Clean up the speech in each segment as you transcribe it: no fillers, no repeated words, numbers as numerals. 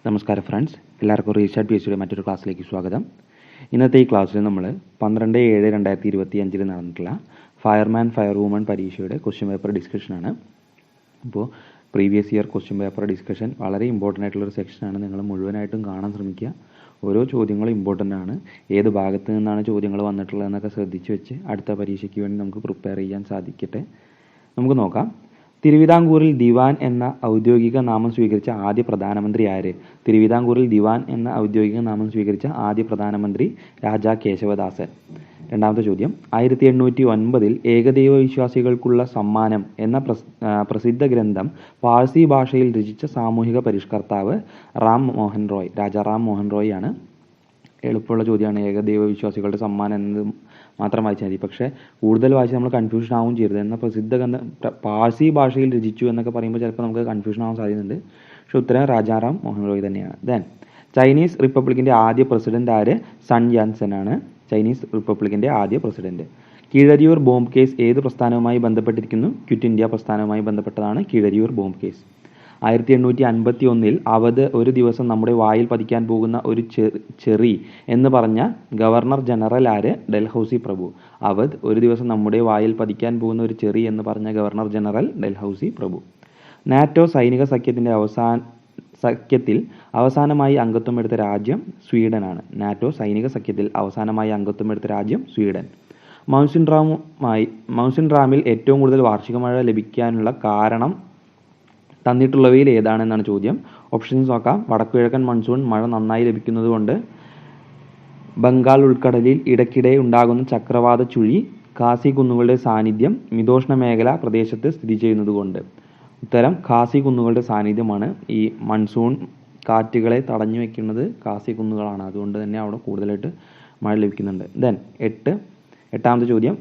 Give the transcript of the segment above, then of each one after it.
നമസ്കാരം ഫ്രണ്ട്സ്, എല്ലാവർക്കും റീചാർഡ് P H ഡിയുടെ മറ്റൊരു ക്ലാസ്സിലേക്ക് സ്വാഗതം. ഇന്നത്തെ ഈ ക്ലാസ്സിൽ നമ്മൾ 12/7/2025 നടന്നിട്ടുള്ള ഫയർമാൻ ഫയർ വുമൺ പരീക്ഷയുടെ ക്വസ്റ്റ്യൻ പേപ്പർ ഡിസ്കഷനാണ്. അപ്പോൾ previous year question paper discussion വളരെ ഇമ്പോർട്ടൻ്റ് ആയിട്ടുള്ളൊരു സെക്ഷനാണ്. നിങ്ങൾ മുഴുവനായിട്ടും കാണാൻ ശ്രമിക്കുക. ഓരോ ചോദ്യങ്ങളും ഇമ്പോർട്ടൻ്റ് ആണ്. ഏത് ഭാഗത്ത് നിന്നാണ് ചോദ്യങ്ങൾ വന്നിട്ടുള്ളതെന്നൊക്കെ ശ്രദ്ധിച്ച് വെച്ച് അടുത്ത പരീക്ഷയ്ക്ക് വേണ്ടി നമുക്ക് പ്രിപ്പയർ ചെയ്യാൻ സാധിക്കട്ടെ. നമുക്ക് നോക്കാം. തിരുവിതാംകൂറിൽ ദിവാൻ എന്ന ഔദ്യോഗിക നാമം സ്വീകരിച്ച ആദ്യ പ്രധാനമന്ത്രി ആര്? തിരുവിതാംകൂറിൽ ദിവാൻ എന്ന ഔദ്യോഗിക നാമം സ്വീകരിച്ച ആദ്യ പ്രധാനമന്ത്രി രാജാ കേശവദാസൻ. രണ്ടാമത്തെ ചോദ്യം, 1809 ഏകദൈവ വിശ്വാസികൾക്കുള്ള സമ്മാനം എന്ന പ്രസിദ്ധ ഗ്രന്ഥം പാഴ്സി ഭാഷയിൽ രചിച്ച സാമൂഹിക പരിഷ്കർത്താവ് റാം മോഹൻ റോയ്. രാജാ റാം മോഹൻ റോയ് ആണ്. എളുപ്പമുള്ള ചോദ്യമാണ്. ഏകദൈവ വിശ്വാസികളുടെ സമ്മാനം എന്നത് മാത്രം വായിച്ചാൽ മതി. പക്ഷേ കൂടുതൽ വായിച്ച് നമ്മൾ കൺഫ്യൂഷൻ ആവും ചെയ്യരുത്. എന്നാൽ പ്രസിദ്ധ പാഴ്സി ഭാഷയിൽ രചിച്ചു എന്നൊക്കെ പറയുമ്പോൾ ചിലപ്പോൾ നമുക്ക് കൺഫ്യൂഷൻ ആവാൻ സാധ്യതയുണ്ട്. പക്ഷേ ഉത്തരം രാജാ റാം മോഹൻ റോയ് തന്നെയാണ്. ദെൻ ചൈനീസ് റിപ്പബ്ലിക്കിൻ്റെ ആദ്യ പ്രസിഡന്റ് ആര്? സൺ യാൻസൻ ആണ് ചൈനീസ് റിപ്പബ്ലിക്കിൻ്റെ ആദ്യ പ്രസിഡന്റ്. കീഴരിയൂർ ബോംബ് കേസ് ഏത് പ്രസ്ഥാനവുമായി ബന്ധപ്പെട്ടിരിക്കുന്നു? ക്വിറ്റ് ഇന്ത്യ പ്രസ്ഥാനവുമായി ബന്ധപ്പെട്ടതാണ് കീഴരിയൂർ ബോംബ് കേസ്. 1851 അവധ് ഒരു ദിവസം നമ്മുടെ വായിൽ പതിക്കാൻ പോകുന്ന ഒരു ചെറി എന്ന് പറഞ്ഞ ഗവർണർ ജനറൽ ആര്? ഡൽഹൌസി പ്രഭു. അവധ് ഒരു ദിവസം നമ്മുടെ വായിൽ പതിക്കാൻ പോകുന്ന ഒരു ചെറി എന്ന് പറഞ്ഞ ഗവർണർ ജനറൽ ഡൽഹൌസി പ്രഭു. നാറ്റോ സൈനിക സഖ്യത്തിൽ അവസാനമായി അംഗത്വം എടുത്ത രാജ്യം സ്വീഡനാണ്. നാറ്റോ സൈനിക സഖ്യത്തിൽ അവസാനമായി അംഗത്വം എടുത്ത രാജ്യം സ്വീഡൻ. മൗസിൻ റാമിൽ ഏറ്റവും കൂടുതൽ വാർഷിക മഴ ലഭിക്കാനുള്ള കാരണം തന്നിട്ടുള്ളവയിൽ ഏതാണെന്നാണ് ചോദ്യം. ഓപ്ഷൻസ് നോക്കാം. വടക്കുകിഴക്കൻ മൺസൂൺ മഴ നന്നായി ലഭിക്കുന്നത് കൊണ്ട്, ബംഗാൾ ഉൾക്കടലിൽ ഇടയ്ക്കിടെ ഉണ്ടാകുന്ന ചക്രവാത ചുഴി, ഖാസി കുന്നുകളുടെ സാന്നിധ്യം, മിതോഷ്ണ മേഖല പ്രദേശത്ത് സ്ഥിതി ചെയ്യുന്നത് കൊണ്ട്. ഉത്തരം ഖാസി കുന്നുകളുടെ സാന്നിധ്യമാണ്. ഈ മൺസൂൺ കാറ്റുകളെ തടഞ്ഞു വെക്കുന്നത് ഖാസി കുന്നുകളാണ്. അതുകൊണ്ട് തന്നെ അവിടെ കൂടുതലായിട്ട് മഴ ലഭിക്കുന്നുണ്ട്. ദെൻ എട്ടാമത്തെ ചോദ്യം,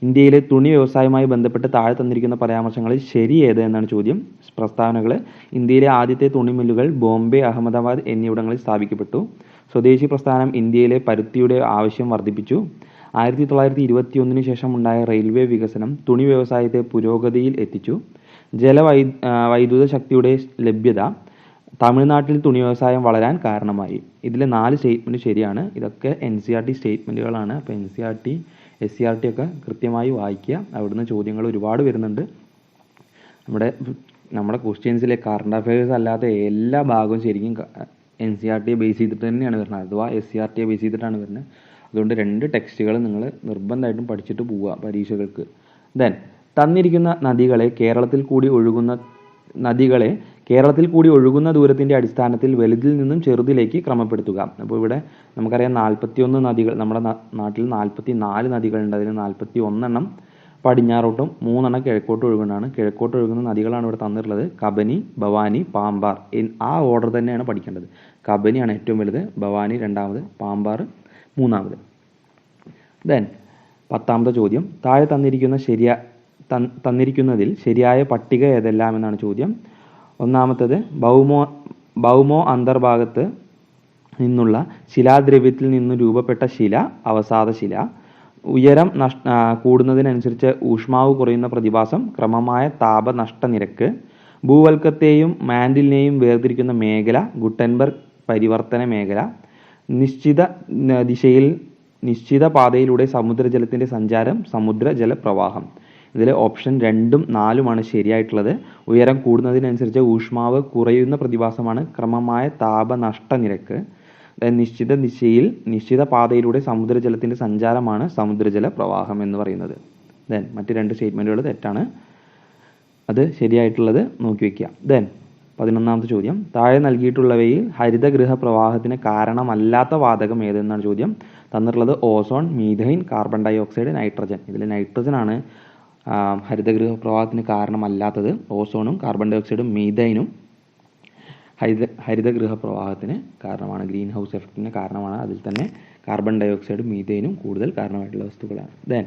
ഇന്ത്യയിലെ തുണി വ്യവസായവുമായി ബന്ധപ്പെട്ട് താഴെ തന്നിരിക്കുന്ന പരാമർശങ്ങളിൽ ശരി ഏത് എന്നാണ് ചോദ്യം. പ്രസ്താവനകൾ: ഇന്ത്യയിലെ ആദ്യത്തെ തുണി മില്ലുകൾ ബോംബെ, അഹമ്മദാബാദ് എന്നിവിടങ്ങളിൽ സ്ഥാപിക്കപ്പെട്ടു. സ്വദേശി പ്രസ്ഥാനം ഇന്ത്യയിലെ പരുത്തിയുടെ ആവശ്യം വർദ്ധിപ്പിച്ചു. 1921 ശേഷം ഉണ്ടായ റെയിൽവേ വികസനം തുണി വ്യവസായത്തെ പുരോഗതിയിൽ എത്തിച്ചു. വൈദ്യുത ശക്തിയുടെ ലഭ്യത തമിഴ്നാട്ടിൽ തുണി വ്യവസായം വളരാൻ കാരണമായി. ഇതിലെ 4 സ്റ്റേറ്റ്മെൻറ്റ് ശരിയാണ്. ഇതൊക്കെ NCERT സ്റ്റേറ്റ്മെൻറ്റുകളാണ്. അപ്പോൾ NCERT SCERT ഒക്കെ കൃത്യമായി വായിക്കുക. അവിടുന്ന് ചോദ്യങ്ങൾ ഒരുപാട് വരുന്നുണ്ട്. നമ്മുടെ ക്വസ്റ്റ്യൻസിലെ കറണ്ട് അഫയേഴ്സ് അല്ലാത്ത എല്ലാ ഭാഗവും ശരിക്കും NCERT ബേസ് ചെയ്തിട്ട് തന്നെയാണ് വരുന്നത്. അഥവാ SCERT ബേസ് ചെയ്തിട്ടാണ് വരുന്നത്. അതുകൊണ്ട് 2 ടെക്സ്റ്റുകൾ നിങ്ങൾ നിർബന്ധമായിട്ടും പഠിച്ചിട്ട് പോവുക പരീക്ഷകൾക്ക്. ദെൻ തന്നിരിക്കുന്ന കേരളത്തിൽ കൂടി ഒഴുകുന്ന ദൂരത്തിൻ്റെ അടിസ്ഥാനത്തിൽ വലുതിൽ നിന്നും ചെറുതിലേക്ക് ക്രമപ്പെടുത്തുക. അപ്പോൾ ഇവിടെ നമുക്കറിയാം 41 നദികൾ, നമ്മുടെ നാട്ടിൽ 44 നദികളുണ്ട്. അതിൽ 41 പടിഞ്ഞാറോട്ടും 3 കിഴക്കോട്ടും ഒഴുകുന്നതാണ്. കിഴക്കോട്ട് ഒഴുകുന്ന നദികളാണ് ഇവിടെ തന്നിട്ടുള്ളത്. കബനി, ഭവാനി, പാമ്പാർ. ആ ഓർഡർ തന്നെയാണ് പഠിക്കേണ്ടത്. കബനിയാണ് ഏറ്റവും വലുത്, ഭവാനി രണ്ടാമത്, പാമ്പാർ മൂന്നാമത്. ദെൻ 10ാമത്തെ ചോദ്യം, താഴെ തന്നിരിക്കുന്നതിൽ ശരിയായ പട്ടിക ഏതെല്ലാം എന്നാണ് ചോദ്യം. ഒന്നാമത്തേത്, ഭൗമോ അന്തർഭാഗത്ത് നിന്നുള്ള ശിലാദ്രവ്യത്തിൽ നിന്നും രൂപപ്പെട്ട ശില അവസാദ ശില. ഉയരം കൂടുന്നതിനനുസരിച്ച് ഊഷ്മാവ് കുറയുന്ന പ്രതിഭാസം ക്രമമായ താപനഷ്ട നിരക്ക്. ഭൂവൽക്കത്തെയും മാൻഡിലിനെയും വേർതിരിക്കുന്ന മേഖല ഗുട്ടൻബർഗ് പരിവർത്തന മേഖല. നിശ്ചിത ദിശയിൽ നിശ്ചിത പാതയിലൂടെ സമുദ്രജലത്തിൻ്റെ സഞ്ചാരം സമുദ്രജല പ്രവാഹം. ഇതിൽ ഓപ്ഷൻ 2ഉം 4ഉമാണ് ശരിയായിട്ടുള്ളത്. ഉയരം കൂടുന്നതിനനുസരിച്ച് ഊഷ്മാവ് കുറയുന്ന പ്രതിഭാസമാണ് ക്രമമായ താപനഷ്ട നിരക്ക്. നിശ്ചിത ദിശയിൽ നിശ്ചിത പാതയിലൂടെ സമുദ്രജലത്തിൻ്റെ സഞ്ചാരമാണ് സമുദ്രജല പ്രവാഹം എന്ന് പറയുന്നത്. ദെൻ മറ്റ് 2 സ്റ്റേറ്റ്മെൻറ്റുകൾ തെറ്റാണ്. അത് ശരിയായിട്ടുള്ളത് നോക്കി വയ്ക്കുക. ദെൻ 11ാമത്തെ ചോദ്യം, താഴെ നൽകിയിട്ടുള്ളവയിൽ ഹരിതഗൃഹ പ്രവാഹത്തിന് കാരണമല്ലാത്ത വാതകം ഏതെന്നാണ് ചോദ്യം. തന്നിട്ടുള്ളത് ozone, methane, carbon dioxide, nitrogen. ഇതിൽ നൈട്രജനാണ് ഹരിതഗൃഹ പ്രവാഹത്തിന് കാരണമല്ലാത്തത്. ഓസോണും കാർബൺ ഡൈ ഓക്സൈഡും മീഥൈനും ഹരിതഗൃഹ പ്രവാഹത്തിന് കാരണമാണ്, ഗ്രീൻ ഹൗസ് എഫക്റ്റിന് കാരണമാണ്. അതിൽ തന്നെ കാർബൺ ഡൈ ഓക്സൈഡും മീഥൈനും കൂടുതൽ കാരണമായിട്ടുള്ള വസ്തുക്കളാണ്. ദെൻ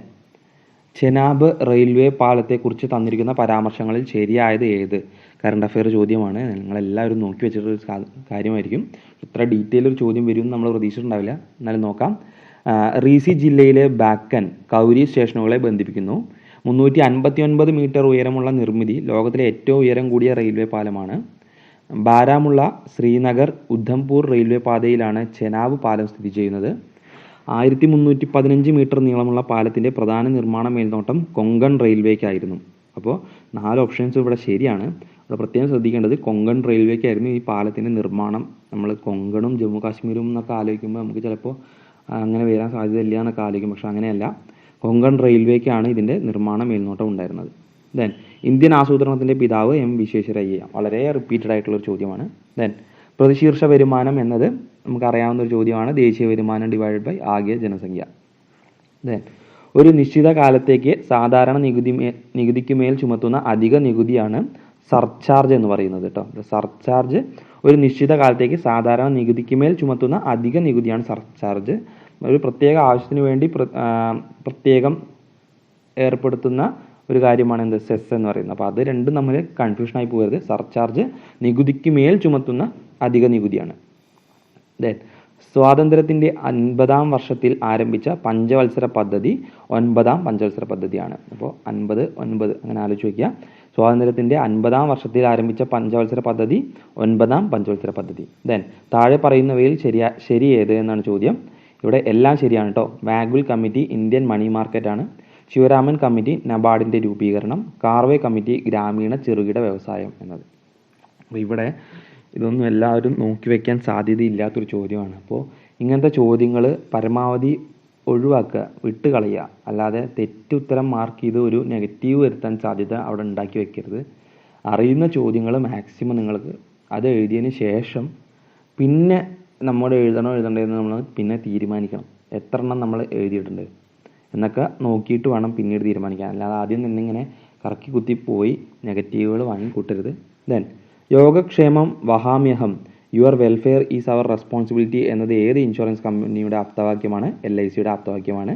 ചെനാബ് റെയിൽവേ പാലത്തെക്കുറിച്ച് തന്നിരിക്കുന്ന പരാമർശങ്ങളിൽ ശരിയായത് ഏത്? കറണ്ട് അഫെയർ ചോദ്യമാണ്. നിങ്ങളെല്ലാവരും നോക്കി വെച്ചിട്ടൊരു കാര്യമായിരിക്കും. ഇത്ര ഡീറ്റെയിൽ ഒരു ചോദ്യം വരും നമ്മൾ പ്രതീക്ഷിച്ചിട്ടുണ്ടാവില്ല. എന്നാലും നോക്കാം. റീസി ജില്ലയിലെ ബാക്കൻ കൗരി സ്റ്റേഷനുകളെ ബന്ധിപ്പിക്കുന്നു. 359 മീറ്റർ ഉയരമുള്ള നിർമ്മിതി ലോകത്തിലെ ഏറ്റവും ഉയരം കൂടിയ റെയിൽവേ പാലമാണ്. ബാരാമുള്ള, ശ്രീനഗർ, ഉദ്ധംപൂർ റെയിൽവേ പാതയിലാണ് ചെനാബ് പാലം സ്ഥിതി ചെയ്യുന്നത്. 1315 മീറ്റർ നീളമുള്ള പാലത്തിൻ്റെ പ്രധാന നിർമ്മാണ മേൽനോട്ടം കൊങ്കൺ റെയിൽവേക്കായിരുന്നു. അപ്പോൾ 4 ഓപ്ഷൻസ് ഇവിടെ ശരിയാണ്. അവിടെ പ്രത്യേകം ശ്രദ്ധിക്കേണ്ടത് കൊങ്കൺ റെയിൽവേക്കായിരുന്നു ഈ പാലത്തിൻ്റെ നിർമ്മാണം. നമ്മൾ കൊങ്കണും ജമ്മു കാശ്മീരും എന്നൊക്കെ ആലോചിക്കുമ്പോൾ നമുക്ക് ചിലപ്പോൾ അങ്ങനെ വരാൻ സാധ്യതയില്ല എന്നൊക്കെ ആലോചിക്കും. പക്ഷെ അങ്ങനെയല്ല, കൊങ്കൺ റെയിൽവേക്കാണ് ഇതിൻ്റെ നിർമ്മാണ മേൽനോട്ടം ഉണ്ടായിരുന്നത്. ദെൻ ഇന്ത്യൻ ആസൂത്രണത്തിൻ്റെ പിതാവ് എം വിശ്വേശ്വരയ്യ, വളരെ റിപ്പീറ്റഡ് ആയിട്ടുള്ളൊരു ചോദ്യമാണ്. ദെൻ പ്രതിശീർഷ വരുമാനം എന്നത് നമുക്കറിയാവുന്ന ഒരു ചോദ്യമാണ്. ദേശീയ വരുമാനം ഡിവൈഡഡ് ബൈ ആകെ ജനസംഖ്യ. ദെൻ ഒരു നിശ്ചിത കാലത്തേക്ക് സാധാരണ നികുതിക്കുമേൽ ചുമത്തുന്ന അധിക നികുതിയാണ് സർചാർജ് എന്ന് പറയുന്നത് കേട്ടോ. സർചാർജ് ഒരു നിശ്ചിത കാലത്തേക്ക് സാധാരണ നികുതിക്കുമേൽ ചുമത്തുന്ന അധിക നികുതിയാണ് സർചാർജ്. ഒരു പ്രത്യേക ആവശ്യത്തിന് വേണ്ടി പ്രത്യേകം ഏർപ്പെടുത്തുന്ന ഒരു കാര്യമാണ് എന്ത്, സെസ് എന്ന് പറയുന്നത്. അപ്പോൾ അത് രണ്ടും നമ്മൾ കൺഫ്യൂഷനായി പോകരുത്. സർചാർജ് നികുതിക്ക് മേൽ ചുമത്തുന്ന അധിക നികുതിയാണ്. ദെൻ സ്വാതന്ത്ര്യത്തിൻ്റെ 50-ാം വർഷത്തിൽ ആരംഭിച്ച പഞ്ചവത്സര പദ്ധതി 9ാം പഞ്ചവത്സര പദ്ധതിയാണ്. അപ്പോൾ 50, 9 അങ്ങനെ ആലോചിച്ച് വയ്ക്കുക. സ്വാതന്ത്ര്യത്തിൻ്റെ 50-ാം വർഷത്തിൽ ആരംഭിച്ച പഞ്ചവത്സര പദ്ധതി 9ാം പഞ്ചവത്സര പദ്ധതി. ദെൻ താഴെ പറയുന്നവയിൽ ശരി ഏത് എന്നാണ് ചോദ്യം. ഇവിടെ എല്ലാം ശരിയാണ് കേട്ടോ. വാഗ്വിൽ കമ്മിറ്റി ഇന്ത്യൻ മണി മാർക്കറ്റാണ്. ശിവരാമൻ കമ്മിറ്റി നബാർഡിൻ്റെ രൂപീകരണം. കാർവേ കമ്മിറ്റി ഗ്രാമീണ ചെറുകിട വ്യവസായം എന്നത്. അപ്പോൾ ഇവിടെ ഇതൊന്നും എല്ലാവരും നോക്കി വയ്ക്കാൻ സാധ്യതയില്ലാത്തൊരു ചോദ്യമാണ്. അപ്പോൾ ഇങ്ങനത്തെ ചോദ്യങ്ങൾ പരമാവധി ഒഴിവാക്കുക, വിട്ട് കളയുക. അല്ലാതെ തെറ്റുത്തരം മാർക്ക് ചെയ്ത് ഒരു നെഗറ്റീവ് വരുത്താൻ സാധ്യത അവിടെ ഉണ്ടാക്കി വെക്കരുത്. അറിയുന്ന ചോദ്യങ്ങൾ മാക്സിമം നിങ്ങൾക്ക് അത് എഴുതിയതിന് ശേഷം പിന്നെ നമ്മോട് എഴുതേണ്ടതെന്ന് നമ്മൾ പിന്നെ തീരുമാനിക്കണം. എത്ര എണ്ണം നമ്മൾ എഴുതിയിട്ടുണ്ട് എന്നൊക്കെ നോക്കിയിട്ട് വേണം പിന്നീട് തീരുമാനിക്കാൻ. അല്ലാതെ ആദ്യം തന്നെ ഇങ്ങനെ കറക്കി കുത്തി പോയി നെഗറ്റീവുകൾ വാങ്ങി കൂട്ടരുത്. ദെൻ യോഗക്ഷേമം വഹാമ്യഹം, your welfare is our responsibility എന്നത് ഏത് ഇൻഷുറൻസ് കമ്പനിയുടെ ആപ്തവാക്യമാണ്? LICയുടെ ആപ്തവാക്യമാണ്.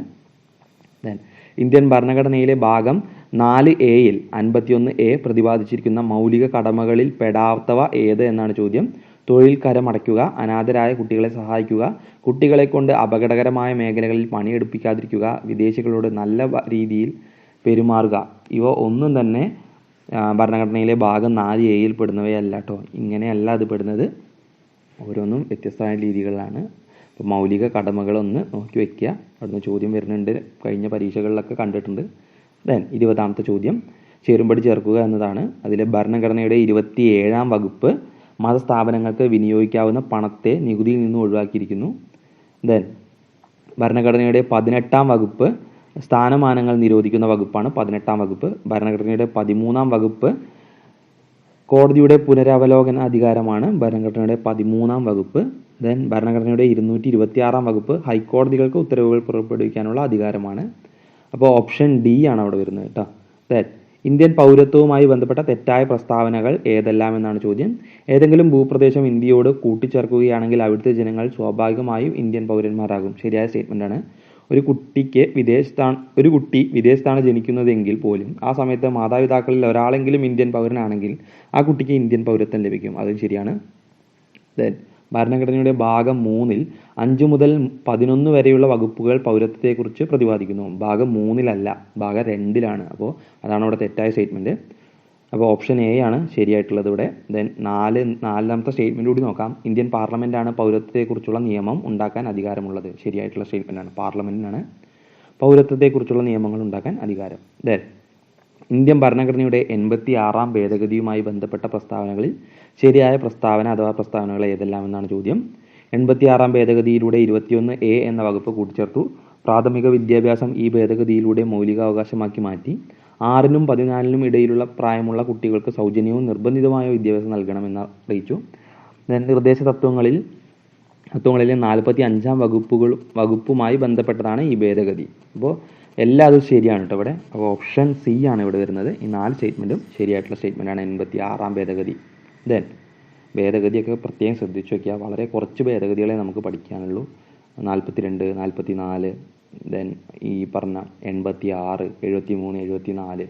ദെൻ ഇന്ത്യൻ ഭരണഘടനയിലെ ഭാഗം 4A-യിൽ 51A പ്രതിപാദിച്ചിരിക്കുന്ന മൗലിക കടമകളിൽ പെടാത്തവ ഏത് എന്നാണ് ചോദ്യം. തൊഴിൽ കരമടയ്ക്കുക, അനാഥരായ കുട്ടികളെ സഹായിക്കുക, കുട്ടികളെ കൊണ്ട് അപകടകരമായ മേഖലകളിൽ പണിയെടുപ്പിക്കാതിരിക്കുക, വിദേശികളോട് നല്ല രീതിയിൽ പെരുമാറുക. ഇവ ഒന്നും തന്നെ ഭരണഘടനയിലെ ഭാഗം 4A-യിൽ പെടുന്നവയല്ല കേട്ടോ. ഇങ്ങനെയല്ല അത് പെടുന്നത്. ഓരോന്നും വ്യത്യസ്തമായ രീതികളിലാണ്. അപ്പോൾ മൗലിക കടമകളൊന്ന് നോക്കി വയ്ക്കുക. അവിടുന്ന് ചോദ്യം വരുന്നുണ്ട്, കഴിഞ്ഞ പരീക്ഷകളിലൊക്കെ കണ്ടിട്ടുണ്ട്. ദെൻ 20ാമത്തെ ചോദ്യം ചേരുംപടി ചേർക്കുക എന്നതാണ്. അതിലെ ഭരണഘടനയുടെ 27ാം വകുപ്പ് മതസ്ഥാപനങ്ങൾക്ക് വിനിയോഗിക്കാവുന്ന പണത്തെ നികുതിയിൽ നിന്ന് ഒഴിവാക്കിയിരിക്കുന്നു. ദെൻ ഭരണഘടനയുടെ 18ാം വകുപ്പ് സ്ഥാനമാനങ്ങൾ നിരോധിക്കുന്ന വകുപ്പാണ് 18ാം വകുപ്പ്. ഭരണഘടനയുടെ 13ാം വകുപ്പ് കോടതിയുടെ പുനരവലോകന അധികാരമാണ് ഭരണഘടനയുടെ 13ാം വകുപ്പ്. ദെൻ ഭരണഘടനയുടെ 226ാം വകുപ്പ് ഹൈക്കോടതികൾക്ക് ഉത്തരവുകൾ പുറപ്പെടുവിക്കാനുള്ള അധികാരമാണ്. അപ്പോൾ ഓപ്ഷൻ D ആണ് അവിടെ വരുന്നത് കേട്ടോ. ദെൻ ഇന്ത്യൻ പൗരത്വവുമായി ബന്ധപ്പെട്ട തെറ്റായ പ്രസ്താവനകൾ ഏതെല്ലാം എന്നാണ് ചോദ്യം. ഏതെങ്കിലും ഭൂപ്രദേശം ഇന്ത്യയോട് കൂട്ടിച്ചേർക്കുകയാണെങ്കിൽ അവിടുത്തെ ജനങ്ങൾ സ്വാഭാവികമായും ഇന്ത്യൻ പൗരന്മാരാകും. ശരിയായ സ്റ്റേറ്റ്മെൻ്റ് ആണ്. ഒരു കുട്ടി വിദേശത്താണ് ജനിക്കുന്നതെങ്കിൽ പോലും ആ സമയത്ത് മാതാപിതാക്കളിൽ ഒരാളെങ്കിലും ഇന്ത്യൻ പൗരനാണെങ്കിൽ ആ കുട്ടിക്ക് ഇന്ത്യൻ പൗരത്വം ലഭിക്കും. അതും ശരിയാണ്. ദെൻ ഭരണഘടനയുടെ ഭാഗം 3-ൽ 5 മുതൽ 11 വരെയുള്ള വകുപ്പുകൾ പൗരത്വത്തെക്കുറിച്ച് പ്രതിപാദിക്കുന്നു. ഭാഗം 3-ലല്ല, ഭാഗം 2-ലാണ്. അപ്പോൾ അതാണ് അവിടെ തെറ്റായ സ്റ്റേറ്റ്മെൻറ്റ്. അപ്പോൾ ഓപ്ഷൻ A ആണ് ശരിയായിട്ടുള്ളത് ഇവിടെ. ദെൻ 4ാമത്തെ സ്റ്റേറ്റ്മെൻറ്റ് കൂടി നോക്കാം. ഇന്ത്യൻ പാർലമെൻറ്റാണ് പൗരത്വത്തെക്കുറിച്ചുള്ള നിയമം ഉണ്ടാക്കാൻ അധികാരമുള്ളത്. ശരിയായിട്ടുള്ള സ്റ്റേറ്റ്മെൻറ്റാണ്. പാർലമെൻറ്റിനാണ് പൗരത്വത്തെക്കുറിച്ചുള്ള നിയമങ്ങൾ ഉണ്ടാക്കാൻ അധികാരം. ദെൻ ഇന്ത്യൻ ഭരണഘടനയുടെ 86ാം ഭേദഗതിയുമായി ബന്ധപ്പെട്ട പ്രസ്താവനകളിൽ ശരിയായ പ്രസ്താവന അഥവാ പ്രസ്താവനകൾ ഏതെല്ലാം എന്നാണ് ചോദ്യം. 86ാം ഭേദഗതിയിലൂടെ 21A എന്ന വകുപ്പ് കൂട്ടിച്ചേർത്തു. പ്രാഥമിക വിദ്യാഭ്യാസം ഈ ഭേദഗതിയിലൂടെ മൗലികാവകാശമാക്കി മാറ്റി. 6-നും 14-നും ഇടയിലുള്ള പ്രായമുള്ള കുട്ടികൾക്ക് സൗജന്യവും നിർബന്ധിതമായ വിദ്യാഭ്യാസം നൽകണമെന്ന് അറിയിച്ചു. നിർദ്ദേശ തത്വങ്ങളിലെ 45ാം വകുപ്പുമായി ബന്ധപ്പെട്ടതാണ് ഈ ഭേദഗതി. അപ്പോൾ എല്ലാം അത് ശരിയാണ് കേട്ടോ ഇവിടെ. അപ്പോൾ ഓപ്ഷൻ C ആണ് ഇവിടെ വരുന്നത്. ഈ 4 സ്റ്റേറ്റ്മെൻറ്റും ശരിയായിട്ടുള്ള സ്റ്റേറ്റ്മെൻറ്റാണ് 86ാം ഭേദഗതി. ദെൻ ഭേദഗതിയൊക്കെ പ്രത്യേകം ശ്രദ്ധിച്ചു വയ്ക്കുക. വളരെ കുറച്ച് ഭേദഗതികളെ നമുക്ക് പഠിക്കാനുള്ളൂ. 42, 44, ദെൻ ഈ പറഞ്ഞ 86, 73, 74,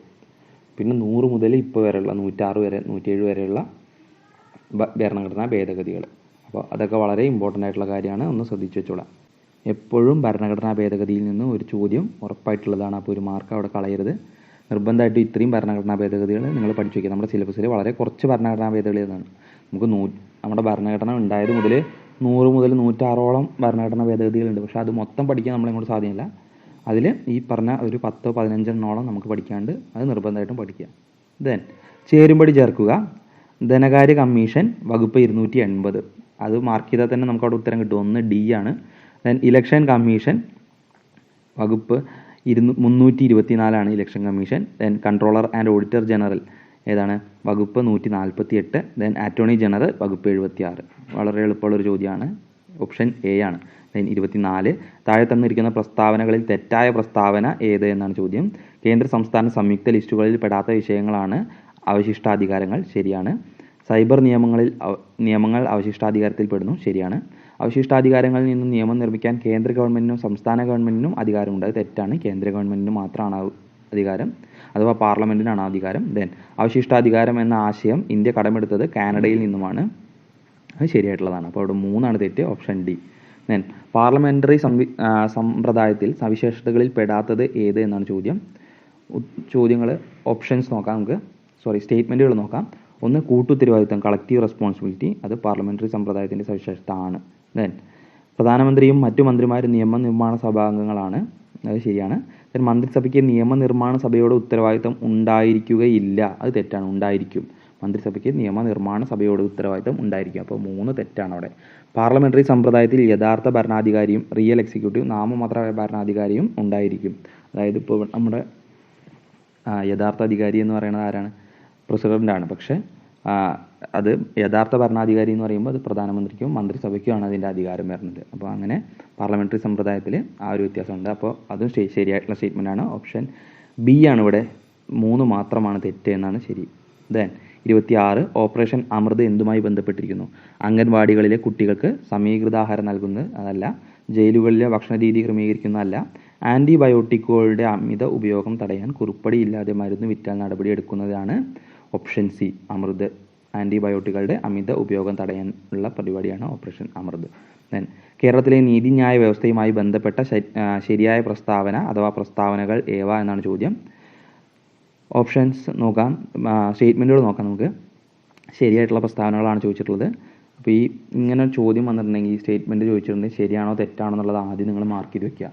പിന്നെ 100 മുതൽ ഇപ്പോൾ വരെയുള്ള 106 വരെ 107 വരെയുള്ള ഭരണഘടനാ ഭേദഗതികൾ. അപ്പോൾ അതൊക്കെ വളരെ ഇമ്പോർട്ടൻ്റ് ആയിട്ടുള്ള കാര്യമാണ്. ഒന്ന് ശ്രദ്ധിച്ചു വെച്ചോളാം. എപ്പോഴും ഭരണഘടനാ ഭേദഗതിയിൽ നിന്ന് ഒരു ചോദ്യം ഉറപ്പായിട്ടുള്ളതാണ്. അപ്പോൾ ഒരു മാർക്ക് അവിടെ കളയരുത്. നിർബന്ധമായിട്ടും ഇത്രയും ഭരണഘടനാ ഭേദഗതികൾ നിങ്ങൾ പഠിച്ചു വയ്ക്കുക. നമ്മുടെ സിലബസിൽ വളരെ കുറച്ച് ഭരണഘടനാ ഭേദഗതികളാണ്. നമുക്ക് നമ്മുടെ ഭരണഘടന ഉണ്ടായത് മുതൽ 100 മുതൽ 106ഓളം ഭരണഘടനാ ഭേദഗതികളുണ്ട്. പക്ഷേ അത് മൊത്തം പഠിക്കാൻ നമ്മളെക്കൊണ്ട് സാധ്യമല്ല. അതിൽ ഈ പറഞ്ഞ ഒരു 10-15 എണ്ണോളം നമുക്ക് പഠിക്കാണ്ട്, അത് നിർബന്ധമായിട്ടും പഠിക്കുക. ദെൻ ചേരുംപടി ചേർക്കുക. ധനകാര്യ കമ്മീഷൻ വകുപ്പ് 280, അത് മാർക്ക് ചെയ്താൽ തന്നെ നമുക്ക് അവിടെ ഉത്തരം കിട്ടും. 1 D ആണ്. ദെൻ ഇലക്ഷൻ കമ്മീഷൻ വകുപ്പ് 324 election commission. Then controller and auditor general ഏതാണ്? വകുപ്പ് 148. ദെൻ അറ്റോർണി ജനറൽ വകുപ്പ് 76. വളരെ എളുപ്പമുള്ളൊരു ചോദ്യമാണ്. ഓപ്ഷൻ എ ആണ്. ദെൻ 24, താഴെ തന്നിരിക്കുന്ന പ്രസ്താവനകളിൽ തെറ്റായ പ്രസ്താവന ഏത് എന്നാണ് ചോദ്യം. കേന്ദ്ര സംസ്ഥാന സംയുക്ത ലിസ്റ്റുകളിൽ പെടാത്ത വിഷയങ്ങളാണ് അവശിഷ്ടാധികാരങ്ങൾ. ശരിയാണ്. സൈബർ നിയമങ്ങൾ അവശിഷ്ടാധികാരത്തിൽ പെടുന്നു. ശരിയാണ്. അവശിഷ്ടാധികാരങ്ങളിൽ നിന്നും നിയമം നിർമ്മിക്കാൻ കേന്ദ്ര ഗവൺമെൻറ്റിനും സംസ്ഥാന ഗവൺമെൻറ്റിനും അധികാരമുണ്ട്. അത് തെറ്റാണ്. കേന്ദ്ര ഗവൺമെൻറ്റിന് മാത്രമാണ് അധികാരം, അഥവാ പാർലമെൻറ്റിനാണ് അധികാരം. ദെൻ അവശിഷ്ടാധികാരം എന്ന ആശയം ഇന്ത്യ കടമെടുത്തത് കാനഡയിൽ നിന്നുമാണ്. അത് ശരിയായിട്ടുള്ളതാണ്. അപ്പോൾ അവിടെ 3 തെറ്റ്. Option D. ദെൻ പാർലമെൻ്ററി സമ്പ്രദായത്തിൽ സവിശേഷതകളിൽ പെടാത്തത് ഏത് എന്നാണ് ചോദ്യം. ചോദ്യങ്ങൾ ഓപ്ഷൻസ് നോക്കാം നമുക്ക്. സ്റ്റേറ്റ്മെൻറ്റുകൾ നോക്കാം. 1 കൂട്ടുത്തരവാദിത്തം, കളക്റ്റീവ് റെസ്പോൺസിബിലിറ്റി, അത് പാർലമെൻ്ററി സമ്പ്രദായത്തിൻ്റെ സവിശേഷത ആണ്. ദെൻ പ്രധാനമന്ത്രിയും മറ്റു മന്ത്രിമാരും നിയമനിർമ്മാണ സഭാംഗങ്ങളാണ്. അത് ശരിയാണ്. ദെൻ മന്ത്രിസഭയ്ക്ക് നിയമനിർമ്മാണ സഭയോട് ഉത്തരവാദിത്തം ഉണ്ടായിരിക്കുകയില്ല. അത് തെറ്റാണ്. ഉണ്ടായിരിക്കും. മന്ത്രിസഭയ്ക്ക് നിയമനിർമ്മാണ സഭയോട് ഉത്തരവാദിത്തം ഉണ്ടായിരിക്കും. അപ്പോൾ 3 തെറ്റാണ് അവിടെ. പാർലമെൻ്ററി സമ്പ്രദായത്തിൽ യഥാർത്ഥ ഭരണാധികാരിയും റിയൽ എക്സിക്യൂട്ടീവ് നാമമാത്ര ഭരണാധികാരിയും ഉണ്ടായിരിക്കും. അതായത് ഇപ്പോൾ നമ്മുടെ യഥാർത്ഥ അധികാരി എന്ന് പറയുന്നത് ആരാണ്? പ്രസിഡൻ്റാണ്. പക്ഷേ അത് യഥാർത്ഥ ഭരണാധികാരി എന്ന് പറയുമ്പോൾ അത് പ്രധാനമന്ത്രിക്കും മന്ത്രിസഭയ്ക്കുമാണ് അതിൻ്റെ അധികാരം വരുന്നത്. അപ്പോൾ അങ്ങനെ പാർലമെൻ്ററി സമ്പ്രദായത്തിൽ ആ ഒരു വ്യത്യാസമുണ്ട്. അപ്പോൾ അതും ശരിയായിട്ടുള്ള സ്റ്റേറ്റ്മെൻറ്റാണ്. ഓപ്ഷൻ ബി ആണ് ഇവിടെ. 3 മാത്രമാണ് തെറ്റ് എന്നാണ് ശരി. ദെൻ 26, ഓപ്പറേഷൻ അമൃത് എന്തുമായി ബന്ധപ്പെട്ടിരിക്കുന്നു? അംഗൻവാടികളിലെ കുട്ടികൾക്ക് സമീകൃതാഹാരം നൽകുന്നത് അതല്ല. ജയിലുകളിലെ ഭക്ഷണരീതി ക്രമീകരിക്കുന്നതല്ല. ആൻറ്റിബയോട്ടിക്കുകളുടെ അമിത ഉപയോഗം തടയാൻ കുറിപ്പടി ഇല്ലാതെ മരുന്ന് വിറ്റാൽ നടപടി എടുക്കുന്നതാണ്. ഓപ്ഷൻ സി അമൃത്. ആൻറ്റിബയോട്ടിക്കുകളുടെ അമിത ഉപയോഗം തടയാനുള്ള പരിപാടിയാണ് ഓപ്പറേഷൻ അമൃത്. ദെൻ കേരളത്തിലെ നീതിന്യായ വ്യവസ്ഥയുമായി ബന്ധപ്പെട്ട ശരിയായ പ്രസ്താവന അഥവാ പ്രസ്താവനകൾ ഏവ എന്നാണ് ചോദ്യം. ഓപ്ഷൻസ് നോക്കാം, സ്റ്റേറ്റ്മെൻറ്റുകൾ നോക്കാം നമുക്ക്. ശരിയായിട്ടുള്ള പ്രസ്താവനകളാണ് ചോദിച്ചിട്ടുള്ളത്. അപ്പോൾ ഇങ്ങനെ ചോദ്യം വന്നിട്ടുണ്ടെങ്കിൽ ഈ സ്റ്റേറ്റ്മെൻറ്റ് ചോദിച്ചിട്ടുണ്ടെങ്കിൽ ശരിയാണോ തെറ്റാണോ എന്നുള്ളത് ആദ്യം നിങ്ങൾ മാർക്ക് ചെയ്ത് വെക്കുക.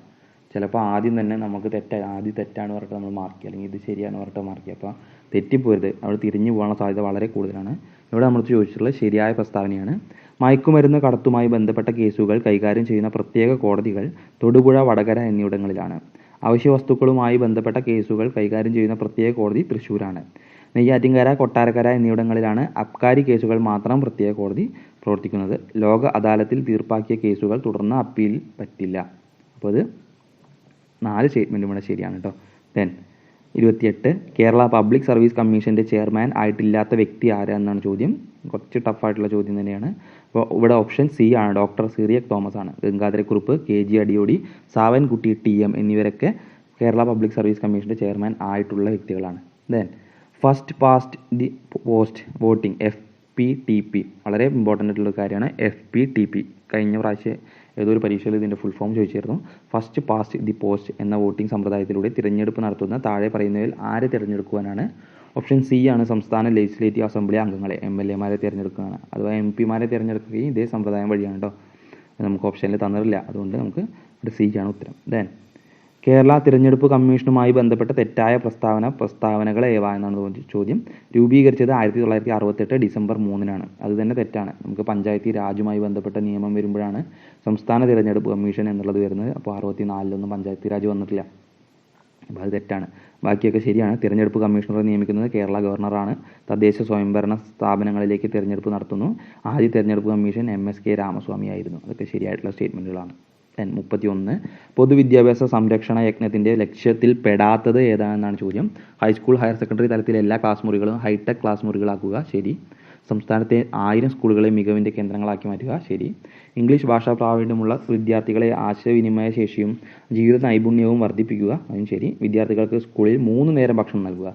ചിലപ്പോൾ ആദ്യം തന്നെ നമുക്ക് ആദ്യം തെറ്റാണ് പറഞ്ഞിട്ട് നമ്മൾ മാർക്ക് ചെയ്യുക, അല്ലെങ്കിൽ ഇത് ശരിയാണ് പറഞ്ഞിട്ട് മാർക്ക് ചെയ്യുക. അപ്പോൾ തെറ്റിപ്പോരുത്, അവിടെ തിരിഞ്ഞു പോകാനുള്ള സാധ്യത വളരെ കൂടുതലാണ്. ഇവിടെ നമ്മൾ ചോദിച്ചിട്ടുള്ളത് ശരിയായ പ്രസ്താവനയാണ്. മയക്കുമരുന്ന് കടത്തുമായി ബന്ധപ്പെട്ട കേസുകൾ കൈകാര്യം ചെയ്യുന്ന പ്രത്യേക കോടതികൾ തൊടുപുഴ, വടകര എന്നിവിടങ്ങളിലാണ്. അവശ്യ വസ്തുക്കളുമായി ബന്ധപ്പെട്ട കേസുകൾ കൈകാര്യം ചെയ്യുന്ന പ്രത്യേക കോടതി തൃശ്ശൂരാണ്. നെയ്യാറ്റിൻകര, കൊട്ടാരക്കര എന്നിവിടങ്ങളിലാണ് അബ്കാരി കേസുകൾ മാത്രം പ്രത്യേക കോടതി പ്രവർത്തിക്കുന്നത്. ലോക അദാലത്തിൽ തീർപ്പാക്കിയ കേസുകൾ തുടർന്ന് അപ്പീൽ പറ്റില്ല. അപ്പോൾ അത് 4 സ്റ്റേറ്റ്മെൻറ്റും ഇവിടെ ശരിയാണ് കേട്ടോ. ദെൻ 28, കേരള പബ്ലിക് സർവീസ് കമ്മീഷൻ്റെ ചെയർമാൻ ആയിട്ടില്ലാത്ത വ്യക്തി ആരാന്നാണ് ചോദ്യം. കുറച്ച് ടഫായിട്ടുള്ള ചോദ്യം തന്നെയാണ്. അപ്പോൾ ഇവിടെ ഓപ്ഷൻ സി ആണ്, ഡോക്ടർ സിറിയക് തോമസ് ആണ്. ഗംഗാധരക്കുറുപ്പ്, KG അടിയോടി, സാവൻകുട്ടി TM എന്നിവരൊക്കെ കേരള പബ്ലിക് സർവീസ് കമ്മീഷൻ്റെ ചെയർമാൻ ആയിട്ടുള്ള വ്യക്തികളാണ്. Then first past the post voting FPTP, വളരെ ഇമ്പോർട്ടൻ്റ് ആയിട്ടുള്ള കാര്യമാണ്. FPTP കഴിഞ്ഞ പ്രാവശ്യം ഏതൊരു പരീക്ഷയിൽ ഇതിൻ്റെ ഫുൾ ഫോം ചോദിച്ചിരുന്നു. ഫസ്റ്റ് പാസ്റ്റ് ദി പോസ്റ്റ് എന്ന വോട്ടിംഗ് സമ്പ്രദായത്തിലൂടെ തിരഞ്ഞെടുപ്പ് നടത്തുന്ന താഴെ പറയുന്നതിൽ ആരെ തിരഞ്ഞെടുക്കുവാനാണ്? ഓപ്ഷൻ സി ആണ്, സംസ്ഥാന ലെജിസ്ലേറ്റീവ് അസംബ്ലി അംഗങ്ങളെ MLA തിരഞ്ഞെടുക്കുകയാണ്. അഥവാ MP തിരഞ്ഞെടുക്കുകയും ഇതേ സമ്പ്രദായം വഴിയാണ് കേട്ടോ. നമുക്ക് ഓപ്ഷനിൽ തന്നിട്ടില്ല, അതുകൊണ്ട് നമുക്ക് ഇവിടെ സി ആണ് ഉത്തരം. ദെൻ കേരള തിരഞ്ഞെടുപ്പ് കമ്മീഷനുമായി ബന്ധപ്പെട്ട തെറ്റായ പ്രസ്താവനകൾ ഏവ എന്നാണ് ചോദ്യം. രൂപീകരിച്ചത് 1968 ഡിസംബർ 3-നാണ്. അത് തന്നെ തെറ്റാണ്. നമുക്ക് പഞ്ചായത്തി രാജുമായി ബന്ധപ്പെട്ട നിയമം വരുമ്പോഴാണ് സംസ്ഥാന തിരഞ്ഞെടുപ്പ് കമ്മീഷൻ എന്നുള്ളത് വരുന്നത്. അപ്പോൾ 64-ലൊന്നും പഞ്ചായത്തി രാജ് വന്നിട്ടില്ല. അപ്പോൾ അത് തെറ്റാണ്. ബാക്കിയൊക്കെ ശരിയാണ്. തിരഞ്ഞെടുപ്പ് കമ്മീഷണറെ നിയമിക്കുന്നത് കേരള ഗവർണറാണ്. തദ്ദേശ സ്വയംഭരണ സ്ഥാപനങ്ങളിലേക്ക് തിരഞ്ഞെടുപ്പ് നടത്തുന്നു. ആദ്യ തിരഞ്ഞെടുപ്പ് കമ്മീഷൻ MSK രാമസ്വാമി ആയിരുന്നു. അതൊക്കെ ശരിയായിട്ടുള്ള സ്റ്റേറ്റ്മെൻറ്റുകളാണ്. 31, പൊതുവിദ്യാഭ്യാസ സംരക്ഷണ യജ്ഞത്തിൻ്റെ ലക്ഷ്യത്തിൽ പെടാത്തത് ഏതാണെന്നാണ് ചോദ്യം. ഹൈസ്കൂൾ, ഹയർ സെക്കൻഡറി തലത്തിലെ എല്ലാ ക്ലാസ് മുറികളും ഹൈടെക് ക്ലാസ് മുറികളാക്കുക. ശരി. സംസ്ഥാനത്തെ 1000 സ്കൂളുകളെ മികവിൻ്റെ കേന്ദ്രങ്ങളാക്കി മാറ്റുക. ശരി. ഇംഗ്ലീഷ് ഭാഷാ പ്രാവീണ്യമുള്ള വിദ്യാർത്ഥികളെ ആശയവിനിമയ ശേഷിയും ജീവിത നൈപുണ്യവും വർദ്ധിപ്പിക്കുക. അതും ശരി. വിദ്യാർത്ഥികൾക്ക് സ്കൂളിൽ 3 നേരം ഭക്ഷണം നൽകുക.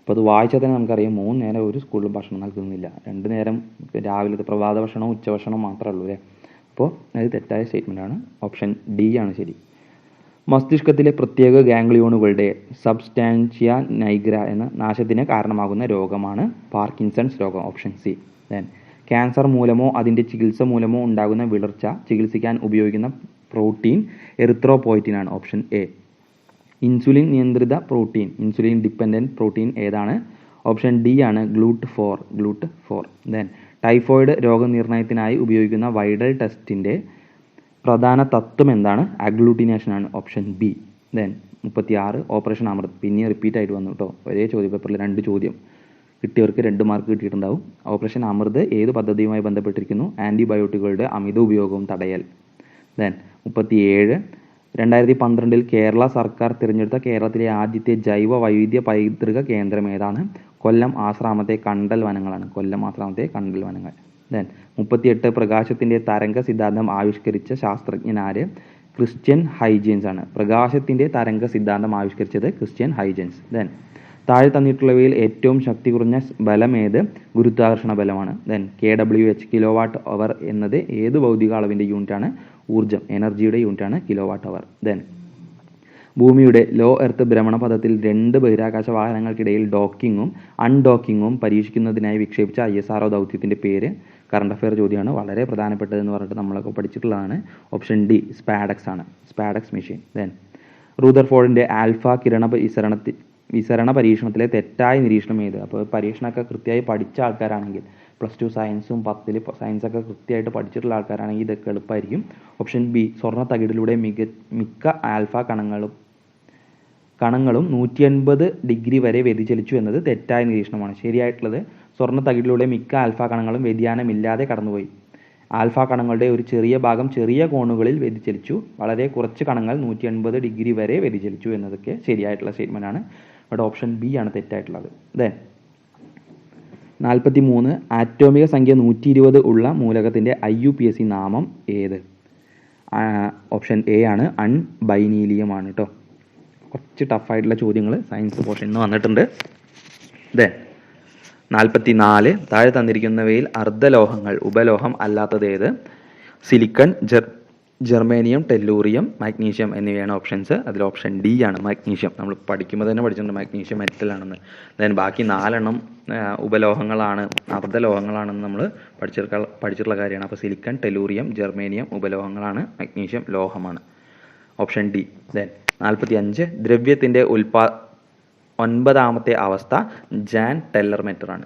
അപ്പോൾ അത് വായിച്ചാൽ തന്നെ നമുക്കറിയാം 3 നേരം ഒരു സ്കൂളിലും ഭക്ഷണം നൽകുന്നില്ല. 2 നേരം രാവിലത്തെ പ്രഭാത ഭക്ഷണവും ഉച്ചഭക്ഷണവും മാത്രമേ ഉള്ളൂ അല്ലേ. അപ്പോൾ അത് തെറ്റായ സ്റ്റേറ്റ്മെൻറ്റാണ്. ഓപ്ഷൻ ഡി ആണ് ശരി. മസ്തിഷ്കത്തിലെ പ്രത്യേക ഗാംഗ്ലിയോണുകളുടെ സബ്സ്റ്റാൻഷ്യ നൈഗ്ര എന്ന നാശത്തിന് കാരണമാകുന്ന രോഗമാണ് പാർക്കിൻസൺസ് രോഗം. Option C. ദെൻ ക്യാൻസർ മൂലമോ അതിൻ്റെ ചികിത്സ മൂലമോ ഉണ്ടാകുന്ന വിളർച്ച ചികിത്സിക്കാൻ ഉപയോഗിക്കുന്ന പ്രോട്ടീൻ എറിത്രോപോയറ്റിൻ ആണ്. Option A. ഇൻസുലിൻ നിയന്ത്രിത പ്രോട്ടീൻ, ഇൻസുലിൻ ഡിപ്പെൻഡൻറ്റ് പ്രോട്ടീൻ ഏതാണ്? ഓപ്ഷൻ ഡി ആണ് ഗ്ലൂട്ട്4. ദെൻ ടൈഫോയിഡ് രോഗനിർണയത്തിനായി ഉപയോഗിക്കുന്ന വൈഡൽ ടെസ്റ്റിൻ്റെ പ്രധാന തത്വം എന്താണ്? അഗ്ലൂട്ടിനേഷൻ ആണ്. Option B. ദെൻ 36 ഓപ്പറേഷൻ അമൃത്. പിന്നെ റിപ്പീറ്റ് ആയിട്ട് വന്നു കേട്ടോ. ഒരേ ചോദ്യപേപ്പറിൽ 2 ചോദ്യം കിട്ടിയവർക്ക് 2 മാർക്ക് കിട്ടിയിട്ടുണ്ടാവും. ഓപ്പറേഷൻ അമൃത് ഏത് പദ്ധതിയുമായി ബന്ധപ്പെട്ടിരിക്കുന്നു? ആൻറ്റിബയോട്ടിക്കുകളുടെ അമിത ഉപയോഗവും തടയൽ. ദെൻ 37 2012 കേരള സർക്കാർ തിരഞ്ഞെടുത്ത കേരളത്തിലെ ആദ്യത്തെ ജൈവ വൈവിധ്യ പൈതൃക കേന്ദ്രം ഏതാണ്? കൊല്ലം ആശ്രാമത്തെ കണ്ടൽ വനങ്ങളാണ്. ദെൻ 38 പ്രകാശത്തിൻ്റെ തരംഗ സിദ്ധാന്തം ആവിഷ്കരിച്ച ശാസ്ത്രജ്ഞനാര്? ക്രിസ്ത്യൻ ഹൈജൻസ് ആണ്. പ്രകാശത്തിൻ്റെ തരംഗ സിദ്ധാന്തം ആവിഷ്കരിച്ചത് ക്രിസ്ത്യൻ ഹൈജൻസ്. ദെൻ താഴെ തന്നിട്ടുള്ളവയിൽ ഏറ്റവും ശക്തി കുറഞ്ഞ ബലം ഏത്? ഗുരുത്വാകർഷണ ബലമാണ്. ദെൻ KWH കിലോവാട്ട് അവർ എന്നത് ഏത് ഭൗതിക അളവിൻ്റെ യൂണിറ്റാണ്? ഊർജ്ജം, എനർജിയുടെ യൂണിറ്റാണ് കിലോവാട്ട് അവർ. ദെൻ ഭൂമിയുടെ ലോ എർത്ത് ഭ്രമണപഥത്തിൽ 2 ബഹിരാകാശ വാഹനങ്ങൾക്കിടയിൽ ഡോക്കിങ്ങും അൺഡോക്കിങ്ങും പരീക്ഷിക്കുന്നതിനായി വിക്ഷേപിച്ച ISRO ദൗത്യത്തിൻ്റെ പേര്? കറണ്ട് അഫെയർ ചോദ്യമാണ്, വളരെ പ്രധാനപ്പെട്ടതെന്ന് പറഞ്ഞിട്ട് നമ്മളൊക്കെ പഠിച്ചിട്ടുള്ളതാണ്. ഓപ്ഷൻ ഡി സ്പാഡക്സ് ആണ്, സ്പാഡക്സ് മെഷീൻ. ദെൻ റൂദർഫോർഡിൻ്റെ ആൽഫ കിരണ വിസരണ പരീക്ഷണത്തിലെ തെറ്റായ നിരീക്ഷണം ഏത്? അപ്പോൾ പരീക്ഷണമൊക്കെ കൃത്യമായി പഠിച്ച ആൾക്കാരാണെങ്കിൽ, +2 സയൻസും 10 സയൻസൊക്കെ കൃത്യമായിട്ട് പഠിച്ചിട്ടുള്ള ആൾക്കാരാണെങ്കിൽ ഇതൊക്കെ എളുപ്പമായിരിക്കും. ഓപ്ഷൻ ബി സ്വർണ്ണ തകിടിലൂടെ മിക്ക ആൽഫ കണങ്ങളും 180 ഡിഗ്രി വരെ വ്യതിചലിച്ചു എന്നത് തെറ്റായ നിരീക്ഷണമാണ്. ശരിയായിട്ടുള്ളത് സ്വർണ്ണ തകിടിലൂടെ മിക്ക ആൽഫ കണങ്ങളും വ്യതിയാനമില്ലാതെ കടന്നുപോയി. ആൽഫ കണങ്ങളുടെ ഒരു ചെറിയ ഭാഗം ചെറിയ കോണുകളിൽ വ്യതിചലിച്ചു, വളരെ കുറച്ച് കണങ്ങൾ 180 ഡിഗ്രി വരെ വ്യതിചലിച്ചു എന്നതൊക്കെ ശരിയായിട്ടുള്ള സ്റ്റേറ്റ്മെൻ്റ് ആണ്. ഇവിടെ ഓപ്ഷൻ ബി ആണ് തെറ്റായിട്ടുള്ളത്. ദെൻ 43 ആറ്റോമിക സംഖ്യ 120 ഉള്ള മൂലകത്തിൻ്റെ IUPAC നാമം ഏത്? ഓപ്ഷൻ എ ആണ് അൺബൈനീലിയം ആണ് കേട്ടോ. കുറച്ച് ടഫായിട്ടുള്ള ചോദ്യങ്ങൾ സയൻസ് പോർഷനിൽ നിന്ന് വന്നിട്ടുണ്ട്. ദെൻ 44 താഴെ തന്നിരിക്കുന്നവയിൽ അർദ്ധലോഹങ്ങൾ ഉപലോഹം അല്ലാത്തത് ഏത്? സിലിക്കൺ, ജെർമേനിയം, ടെല്ലൂറിയം, മാഗ്നീഷ്യം എന്നിവയാണ് ഓപ്ഷൻസ്. അതിൽ ഓപ്ഷൻ ഡി ആണ് മാഗ്നീഷ്യം. നമ്മൾ പഠിക്കുമ്പോൾ തന്നെ പഠിച്ചിട്ടുണ്ട് മാഗ്നീഷ്യം മെറ്റലാണെന്ന്. ദെൻ ബാക്കി 4 ഉപലോഹങ്ങളാണ്, അർദ്ധലോഹങ്ങളാണെന്ന് നമ്മൾ പഠിച്ചിട്ടുള്ള കാര്യമാണ്. അപ്പോൾ സിലിക്കൺ, ടെല്ലൂറിയം, ജെർമേനിയം ഉപലോഹങ്ങളാണ്, മാഗ്നീഷ്യം ലോഹമാണ്. Option D. ദെൻ 45 ദ്രവ്യത്തിൻ്റെ 9ാമത്തെ അവസ്ഥ ജാൻ ടെല്ലർ മെറ്റർ ആണ്.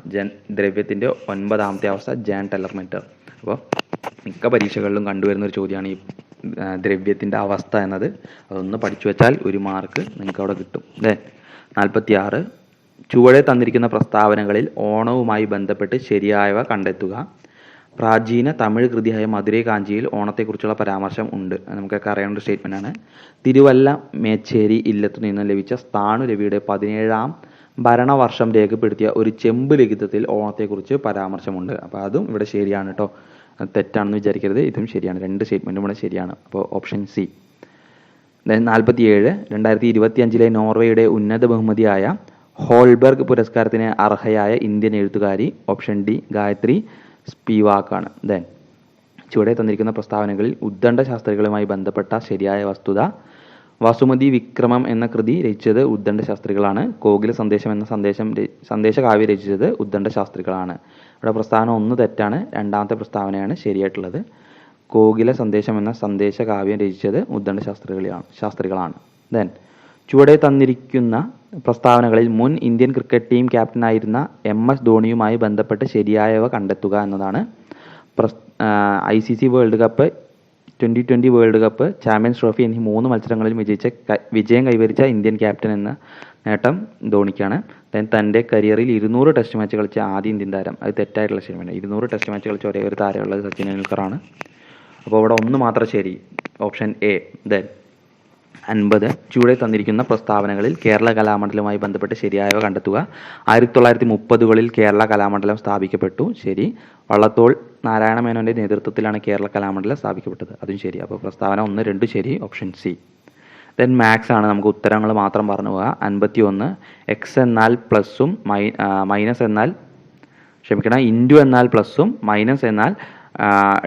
ദ്രവ്യത്തിൻ്റെ 9ാമത്തെ അവസ്ഥ ജാൻ ടെല്ലർ മെറ്റർ. അപ്പോൾ മിക്ക പരീക്ഷകളിലും കണ്ടുവരുന്ന ഒരു ചോദ്യമാണ് ഈ ദ്രവ്യത്തിൻ്റെ അവസ്ഥ എന്നത്. അതൊന്ന് പഠിച്ചു വെച്ചാൽ 1 മാർക്ക് നിങ്ങൾക്ക് അവിടെ കിട്ടും. അല്ലേ? 46 ചുവടെ തന്നിരിക്കുന്ന പ്രസ്താവനകളിൽ ഓണവുമായി ബന്ധപ്പെട്ട് ശരിയായവ കണ്ടെത്തുക. പ്രാചീന തമിഴ് കൃതിയായ മധുരൈ കാഞ്ചിയിൽ ഓണത്തെക്കുറിച്ചുള്ള പരാമർശം ഉണ്ട്. നമുക്കൊക്കെ അറിയേണ്ട ഒരു സ്റ്റേറ്റ്മെൻ്റ് ആണ്. തിരുവല്ല മേച്ചേരി ഇല്ലത്തു നിന്ന് ലഭിച്ച സ്ഥാണു രവിയുടെ 17ാം ഭരണവർഷം രേഖപ്പെടുത്തിയ ഒരു ചെമ്പ് ലിഖിതത്തിൽ ഓണത്തെക്കുറിച്ച് പരാമർശമുണ്ട്. അപ്പോൾ അതും ഇവിടെ ശരിയാണ് കേട്ടോ, തെറ്റാണെന്ന് വിചാരിക്കരുത്, ഇതും ശരിയാണ്. 2 സ്റ്റേറ്റ്മെൻറ്റും ഇവിടെ ശരിയാണ്. അപ്പോൾ ഓപ്ഷൻ സി. 47 2025 നോർവേയുടെ ഉന്നത ബഹുമതിയായ ഹോൾബർഗ് പുരസ്കാരത്തിന് അർഹയായ ഇന്ത്യൻ എഴുത്തുകാരി? ഓപ്ഷൻ ഡി ഗായത്രി സ്പിവാക്കാണ്. ദെൻ ചുവടെ തന്നിരിക്കുന്ന പ്രസ്താവനകളിൽ ഉദ്ദണ്ഡ ശാസ്ത്രികളുമായി ബന്ധപ്പെട്ട ശരിയായ വസ്തുത. വസുമതി വിക്രമം എന്ന കൃതി രചിച്ചത് ഉദ്ദണ്ഡ ശാസ്ത്രികളാണ്. കോകില സന്ദേശം എന്ന സന്ദേശകാവ്യം രചിച്ചത് ഉദ്ദണ്ഡ ശാസ്ത്രികളാണ്. ഇവിടെ പ്രസ്താവന 1 തെറ്റാണ്, 2ാമത്തെ പ്രസ്താവനയാണ് ശരിയായിട്ടുള്ളത്. കോകില സന്ദേശം എന്ന സന്ദേശകാവ്യം രചിച്ചത് ഉദ്ദണ്ഡ ശാസ്ത്രികളാണ്. ദെൻ ചുവടെ തന്നിരിക്കുന്ന പ്രസ്താവനകളിൽ മുൻ ഇന്ത്യൻ ക്രിക്കറ്റ് ടീം ക്യാപ്റ്റനായിരുന്ന MS ധോണിയുമായി ബന്ധപ്പെട്ട് ശരിയായവ കണ്ടെത്തുക എന്നതാണ്. ICC world cup, 2020 world cup, champions trophy എന്നീ 3 മത്സരങ്ങളിൽ വിജയം കൈവരിച്ച ഇന്ത്യൻ ക്യാപ്റ്റൻ എന്ന നേട്ടം ധോണിക്കാണ്. തൻ്റെ കരിയറിൽ 200 ടെസ്റ്റ് മാച്ച് കളിച്ച ആദ്യ ഇന്ത്യൻ താരം. അത് തെറ്റായിട്ടുള്ള ശരിയാണ്. 200 ടെസ്റ്റ് മാച്ച് കളിച്ച ഒരേ ഒരു താരമുള്ളത് സച്ചിൻ ടെണ്ടുൽക്കറാണ്. അപ്പോൾ ഇവിടെ 1 മാത്രം ശരി, ഓപ്ഷൻ എ. ദെൻ 50 ചുവടെ തന്നിരിക്കുന്ന പ്രസ്താവനകളിൽ കേരള കലാമണ്ഡലവുമായി ബന്ധപ്പെട്ട് ശരിയായവ കണ്ടെത്തുക. 1930കളിൽ കേരള കലാമണ്ഡലം സ്ഥാപിക്കപ്പെട്ടു. ശരി. വള്ളത്തോൾ നാരായണ മേനോൻ്റെ നേതൃത്വത്തിലാണ് കേരള കലാമണ്ഡലം സ്ഥാപിക്കപ്പെട്ടത്. അതും ശരി. അപ്പോൾ പ്രസ്താവന 1, 2 ശരി, ഓപ്ഷൻ സി. ദെൻ മാത്സ് ആണ്, നമുക്ക് ഉത്തരങ്ങൾ മാത്രം പറഞ്ഞു പോവുക. 51 എക്സ് എന്നാൽ പ്ലസും മൈനസ് എന്നാൽ ഇൻറ്റു എന്നാൽ പ്ലസും മൈനസ് എന്നാൽ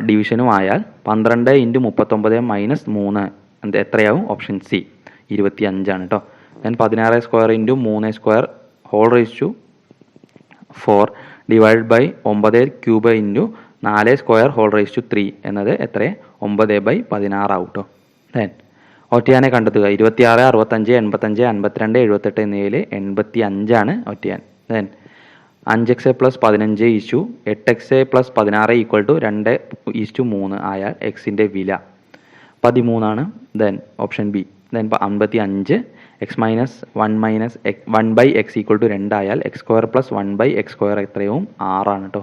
ഡിവിഷനും ആയാൽ 12 × 39 - 3 എത്രയാവും? ഓപ്ഷൻ സി 25 ആണ് കേട്ടോ. Then 16² × 3² whole raise to 4 divide by 9³ × 4² എന്നത് എത്ര? 9/16 ആവും കേട്ടോ. ദെൻ ഒറ്റയാനെ കണ്ടെത്തുക. 26, 65, 85, 52, 78 എന്നിവയിൽ 85 ഒറ്റയാൻ. ദെൻ 5x + 15 = 8x + 16 = 2:3 ആയാൽ എക്സിൻ്റെ വില 13. Then option B. Then 55 x - 1 x 2 ആയാൽ x² + 1/x² എത്രയും 6 കേട്ടോ.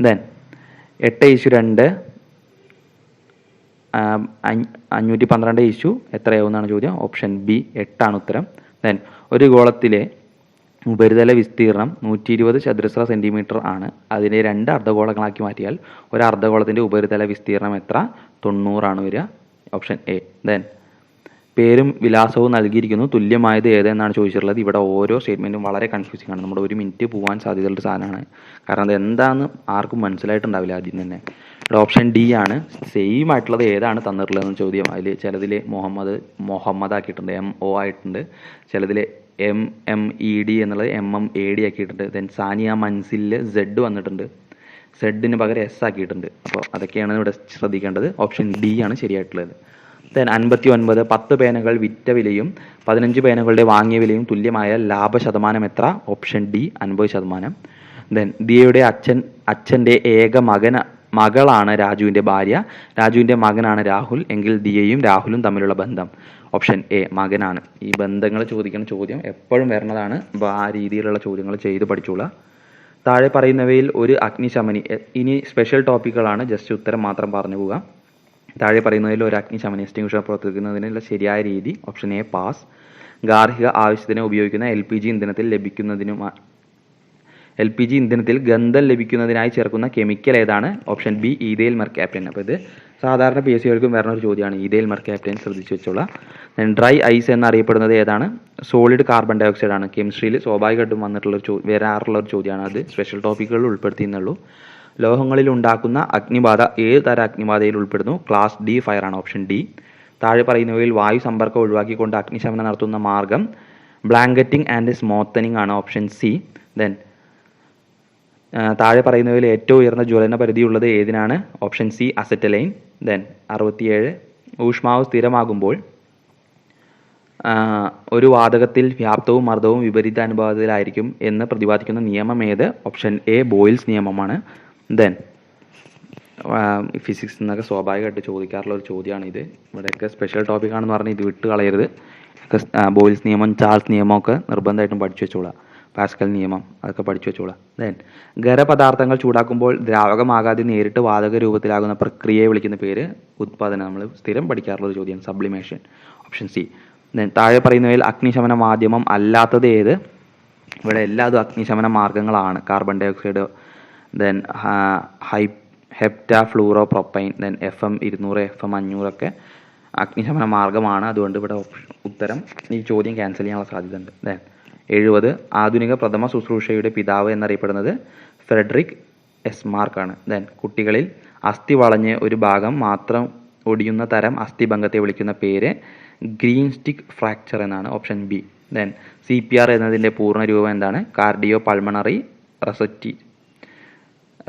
ദെൻ 8:2 512 എത്രയാവും എന്നാണ് ചോദ്യം. ഓപ്ഷൻ ബി 8 ഉത്തരം. ദെൻ ഒരു ഗോളത്തിലെ ഉപരിതല വിസ്തീർണം 120 ചതുരശ്ര സെൻറ്റിമീറ്റർ ആണ്. അതിനെ 2 അർദ്ധഗോളങ്ങളാക്കി മാറ്റിയാൽ ഒരു അർദ്ധഗോളത്തിൻ്റെ ഉപരിതല വിസ്തീർണം എത്ര? 90 വരിക. Option A. ദെൻ പേരും വിലാസവും നൽകിയിരിക്കുന്നു, തുല്യമായത് ഏത് എന്നാണ് ചോദിച്ചിട്ടുള്ളത്. ഇവിടെ ഓരോ സ്റ്റേറ്റ്മെൻറ്റും വളരെ കൺഫ്യൂസിംഗ് ആണ്. നമ്മുടെ 1 മിനിറ്റ് പോകാൻ സാധ്യതയുള്ള സാധനമാണ്. കാരണം അത് എന്താണെന്ന് ആർക്കും മനസ്സിലായിട്ടുണ്ടാവില്ല ആദ്യം തന്നെ. ഇവിടെ ഓപ്ഷൻ ഡി ആണ്. സെയിം ആയിട്ടുള്ളത് ഏതാണ് തന്നിട്ടുള്ളതെന്ന് ചോദ്യം. അതിൽ ചിലതിൽ മുഹമ്മദ് ആക്കിയിട്ടുണ്ട്, MO ആയിട്ടുണ്ട്. ചിലതിൽ MMED എന്നുള്ളത് MMAD ആക്കിയിട്ടുണ്ട്. ദെൻ സാനിയ മൻസിലിൽ Z വന്നിട്ടുണ്ട്, സെഡിന് പകരം S ആക്കിയിട്ടുണ്ട്. അപ്പോൾ അതൊക്കെയാണ് ഇവിടെ ശ്രദ്ധിക്കേണ്ടത്. ഓപ്ഷൻ ഡി ആണ് ശരിയായിട്ടുള്ളത്. ദെൻ 59 10 പേനകൾ വിറ്റ വിലയും 15 പേനകളുടെ വാങ്ങിയ വിലയും തുല്യമായ ലാഭശതമാനം എത്ര? Option D 50%. ദെൻ ദിയയുടെ അച്ഛൻ്റെ ഏക മകളാണ് രാജുവിൻ്റെ ഭാര്യ. രാജുവിൻ്റെ മകനാണ് രാഹുൽ. എങ്കിൽ ദിയയും രാഹുലും തമ്മിലുള്ള ബന്ധം? ഓപ്ഷൻ എ മകനാണ്. ഈ ബന്ധങ്ങൾ ചോദിക്കുന്ന ചോദ്യം എപ്പോഴും വരുന്നതാണ്. അപ്പോൾ ആ രീതിയിലുള്ള ചോദ്യങ്ങൾ ചെയ്ത് പഠിച്ചോളാം. താഴെ പറയുന്നവയിൽ ഒരു അഗ്നിശമനി. ഇനി സ്പെഷ്യൽ ടോപ്പിക്കുകളാണ്, ജസ്റ്റ് ഉത്തരം മാത്രം പറഞ്ഞു പോവുക. താഴെ പറയുന്നതിൽ ഒരു അഗ്നിശമനി എക്സ്റ്റിങ്ക്വിഷർ പ്രവർത്തിക്കുന്നതിനുള്ള ശരിയായ രീതി? Option A pass. ഗാർഹിക ആവശ്യത്തിന് ഉപയോഗിക്കുന്ന LPG ഇന്ധനത്തിൽ ഗന്ധം ലഭിക്കുന്നതിനായി ചേർക്കുന്ന കെമിക്കൽ ഏതാണ്? Option B ethyl mercaptan. അപ്പോൾ ഇത് സാധാരണ PSCകൾക്കും വരുന്ന ഒരു ചോദ്യമാണ്, ഈഥൈൽ മെർക്യാപ്റ്റൻ. ശ്രദ്ധിച്ചു വെച്ചോളാം. ഡ്രൈ ഐസ് എന്നറിയപ്പെടുന്നത് ഏതാണ്? സോളിഡ് കാർബൺ ഡൈ ഓക്സൈഡ് ആണ്. കെമിസ്ട്രിയിൽ സ്വാഭാവികമായിട്ടും വരാറുള്ള ഒരു ചോദ്യമാണ്. അത് സ്പെഷ്യൽ ടോപ്പിക്കുകളിൽ ഉൾപ്പെടുത്തിയെന്നുള്ളൂ. ലോഹങ്ങളിൽ ഉണ്ടാക്കുന്ന അഗ്നിബാധ ഏത് തരം അഗ്നിബാധയിൽ ഉൾപ്പെടുന്നു? ക്ലാസ് ഡി ഫയർ ആണ്. Option D. താഴെ പറയുന്നവയിൽ വായു സമ്പർക്കം ഒഴിവാക്കിക്കൊണ്ട് അഗ്നിശമനം നടത്തുന്ന മാർഗം ബ്ലാങ്കറ്റിംഗ് ആൻഡ് സ്മോത്തനിങ് ആണ്. Option C. ദെൻ താഴെ പറയുന്നവയിൽ ഏറ്റവും ഉയർന്ന ജ്വലന പരിധിയുള്ളത് ഏതിനാണ്? Option C acetylene. ദെൻ 67 ഊഷ്മാവ് സ്ഥിരമാകുമ്പോൾ ഒരു വാതകത്തിൽ വ്യാപ്തവും മർദ്ദവും വിപരീത അനുപാതത്തിലായിരിക്കും എന്ന് പ്രതിപാദിക്കുന്ന നിയമം ഏത്? ഓപ്ഷൻ എ ബോയിൽസ് നിയമമാണ്. ദെൻ ഫിസിക്സ് എന്നൊക്കെ സ്വാഭാവികമായിട്ട് ചോദിക്കാറുള്ള ഒരു ചോദ്യമാണ് ഇത്. ഇവിടെയൊക്കെ സ്പെഷ്യൽ ടോപ്പിക്കാണെന്ന് പറഞ്ഞ് ഇത് വിട്ട് കളയരുത്. ബോയിൽസ് നിയമം, ചാൾസ് നിയമമൊക്കെ നിർബന്ധമായിട്ടും പഠിച്ചു വെച്ചോളാം. പാസ്കൽ നിയമം അതൊക്കെ പഠിച്ചു വെച്ചോളാം. ദെൻ ഖരപദാർത്ഥങ്ങൾ ചൂടാക്കുമ്പോൾ ദ്രാവകമാകാതെ നേരിട്ട് വാതക രൂപത്തിലാകുന്ന പ്രക്രിയയെ വിളിക്കുന്ന പേര്? ഉത്പാദനം. നമ്മൾ സ്ഥിരം പഠിക്കാറുള്ള ഒരു ചോദ്യമാണ്, സബ്ലിമേഷൻ. Option C. ദെൻ താഴെ പറയുന്നവയിൽ അഗ്നിശമന മാധ്യമം അല്ലാത്തത് ഏത്? ഇവിടെ എല്ലാതും അഗ്നിശമന മാർഗങ്ങളാണ്. Carbon dioxide, then heptafluoro propyne, then FM 200 FM 500 ഒക്കെ അഗ്നിശമന മാർഗമാണ്. അതുകൊണ്ട് ഇവിടെ ഉത്തരം ഈ ചോദ്യം ക്യാൻസൽ ചെയ്യാനുള്ള സാധ്യത ഉണ്ട്. ദെൻ 70 ആധുനിക പ്രഥമ ശുശ്രൂഷയുടെ പിതാവ് എന്നറിയപ്പെടുന്നത് ഫ്രെഡറിക് എസ്മാർക്ക് ആണ്. ദെൻ കുട്ടികളിൽ അസ്ഥി വളഞ്ഞ് ഒരു ഭാഗം മാത്രം ഒടിയുന്ന തരം അസ്ഥിഭംഗത്തെ വിളിക്കുന്ന പേര് ഗ്രീൻ സ്റ്റിക്ക് ഫ്രാക്ചർ എന്നാണ്. Option B. ദെൻ CPR എന്നതിൻ്റെ പൂർണ്ണ രൂപം എന്താണ്? കാർഡിയോ പൾമണറി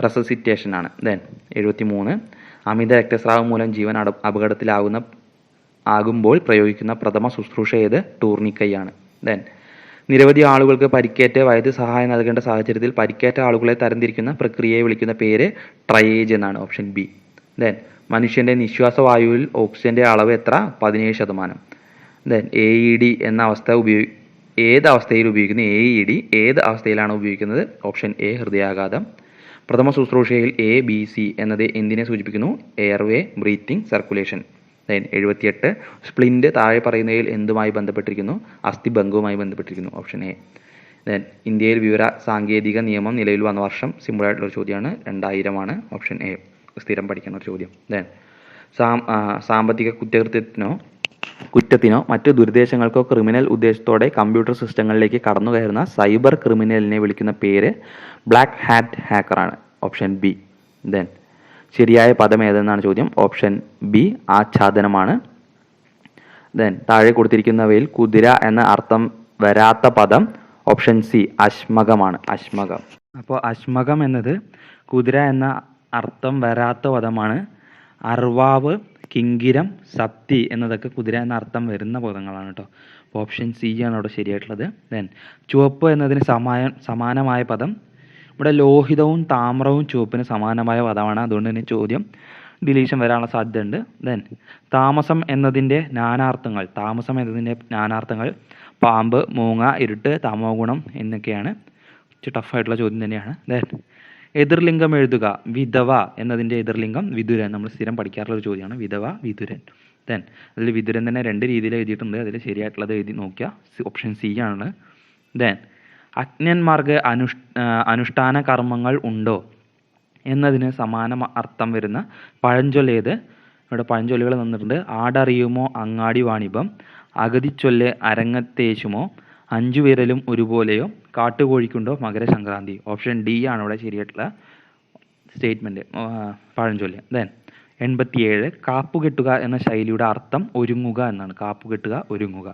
റെസസിറ്റേഷൻ ആണ്. ദെൻ 73 അമിത രക്തസ്രാവം മൂലം ജീവൻ അപകടത്തിലാകുമ്പോൾ പ്രയോഗിക്കുന്ന പ്രഥമ ശുശ്രൂഷ ഏത്? ടൂർണിക്കൈയാണ്. ദെൻ നിരവധി ആളുകൾക്ക് പരിക്കേറ്റ് വൈദ്യസഹായം നൽകേണ്ട സാഹചര്യത്തിൽ പരിക്കേറ്റ ആളുകളെ തരംതിരിക്കുന്ന പ്രക്രിയയെ വിളിക്കുന്ന പേര് ട്രയേജ് എന്നാണ്. Option B. ദെൻ മനുഷ്യൻ്റെ നിശ്വാസവായുവിൽ ഓക്സിജൻ്റെ അളവ് എത്ര? 17%. ദെൻ AED എന്ന ഏത് അവസ്ഥയിൽ ഉപയോഗിക്കുന്ന AED ഏത് അവസ്ഥയിലാണ് ഉപയോഗിക്കുന്നത്? ഓപ്ഷൻ എ ഹൃദയാഘാതം. പ്രഥമ ശുശ്രൂഷയിൽ ABC എന്നത് എന്തിനെ സൂചിപ്പിക്കുന്നു? Airway, breathing, circulation. Then 78 splint താഴെ പറയുന്നതിൽ എന്തുമായി ബന്ധപ്പെട്ടിരിക്കുന്നു? അസ്ഥിഭംഗവുമായി ബന്ധപ്പെട്ടിരിക്കുന്നു. Option A. ദെൻ ഇന്ത്യയിൽ വിവര സാങ്കേതിക നിയമം നിലവിൽ വന്ന വർഷം? സിമ്പിളായിട്ടുള്ളൊരു ചോദ്യമാണ്, 2000 ആണ്. ഓപ്ഷൻ എ സ്ഥിരം പഠിക്കുന്ന ഒരു ചോദ്യം. ദെൻ സാമ്പത്തിക കുറ്റത്തിനോ മറ്റ് ദുരുദ്ദേശങ്ങൾക്കോ ക്രിമിനൽ ഉദ്ദേശത്തോടെ കമ്പ്യൂട്ടർ സിസ്റ്റങ്ങളിലേക്ക് കടന്നു കയറുന്ന സൈബർ ക്രിമിനലിനെ വിളിക്കുന്ന പേര് ബ്ലാക്ക് ഹാറ്റ് ഹാക്കറാണ്. Option B. ദെൻ ശരിയായ പദം ഏതെന്നാണ് ചോദ്യം? Option B ആച്ഛാദനമാണ്. ദെൻ താഴെ കൊടുത്തിരിക്കുന്നവയിൽ കുതിര എന്ന അർത്ഥം വരാത്ത പദം? ഓപ്ഷൻ സി അശ്മകമാണ്. അശ്മകം. അപ്പോൾ അശ്മകം എന്നത് കുതിര എന്ന അർത്ഥം വരാത്ത പദമാണ് അർവാവ്, കിങ്കിരം, സപ്തി എന്നതൊക്കെ കുതിര എന്ന അർത്ഥം വരുന്ന പദങ്ങളാണ് കേട്ടോ. അപ്പോൾ ഓപ്ഷൻ സി ആണ് അവിടെ ശരിയായിട്ടുള്ളത്. ദെൻ ചുവപ്പ് എന്നതിന് സമാനമായ പദം, ഇവിടെ ലോഹിതവും താമ്രവും ചുവപ്പിന് സമാനമായ പദമാണ്. അതുകൊണ്ട് തന്നെ ചോദ്യം ഡിലീഷൻ വരാനുള്ള സാധ്യതയുണ്ട്. ദെൻ താമസം എന്നതിൻ്റെ നാനാർത്ഥങ്ങൾ പാമ്പ്, മൂങ്ങ, ഇരുട്ട്, തമോ ഗുണം എന്നൊക്കെയാണ്. ടഫായിട്ടുള്ള ചോദ്യം തന്നെയാണ്. ദെൻ എതിർലിംഗം എഴുതുക. വിധവ എന്നതിൻ്റെ എതിർലിംഗം വിതുരൻ. നമ്മൾ സ്ഥിരം പഠിക്കാറുള്ള ഒരു ചോദ്യമാണ് വിധവ, വിതുരൻ. ദെൻ അതിൽ വിതുരൻ തന്നെ 2 രീതിയിൽ എഴുതിയിട്ടുണ്ട്. അതിൽ ശരിയായിട്ടുള്ളത് എഴുതി നോക്കുക. ഓപ്ഷൻ സി ആണ്. ദെൻ അജ്ഞന്മാർക്ക് അനുഷ്ഠാന കർമ്മങ്ങൾ ഉണ്ടോ എന്നതിന് സമാന അർത്ഥം വരുന്ന പഴഞ്ചൊല്ലേത്? ഇവിടെ പഴഞ്ചൊല്ലുകൾ തന്നിട്ടുണ്ട്. ആടറിയുമോ അങ്ങാടി വാണിഭം, അഗതിച്ചൊല്ല് അരങ്ങത്തേശുമോ, 5 വിരലും ഒരുപോലെയോ, കാട്ടുകോഴിക്കുണ്ടോ മകരസംക്രാന്തി. ഓപ്ഷൻ ഡി ആണ് ഇവിടെ ശരിയായിട്ടുള്ള സ്റ്റേറ്റ്മെൻറ്റ്, പഴഞ്ചൊല്ല്. ദെൻ 87 കാപ്പുകെട്ടുക എന്ന ശൈലിയുടെ അർത്ഥം ഒരുങ്ങുക എന്നാണ്. കാപ്പുകെട്ടുക, ഒരുങ്ങുക.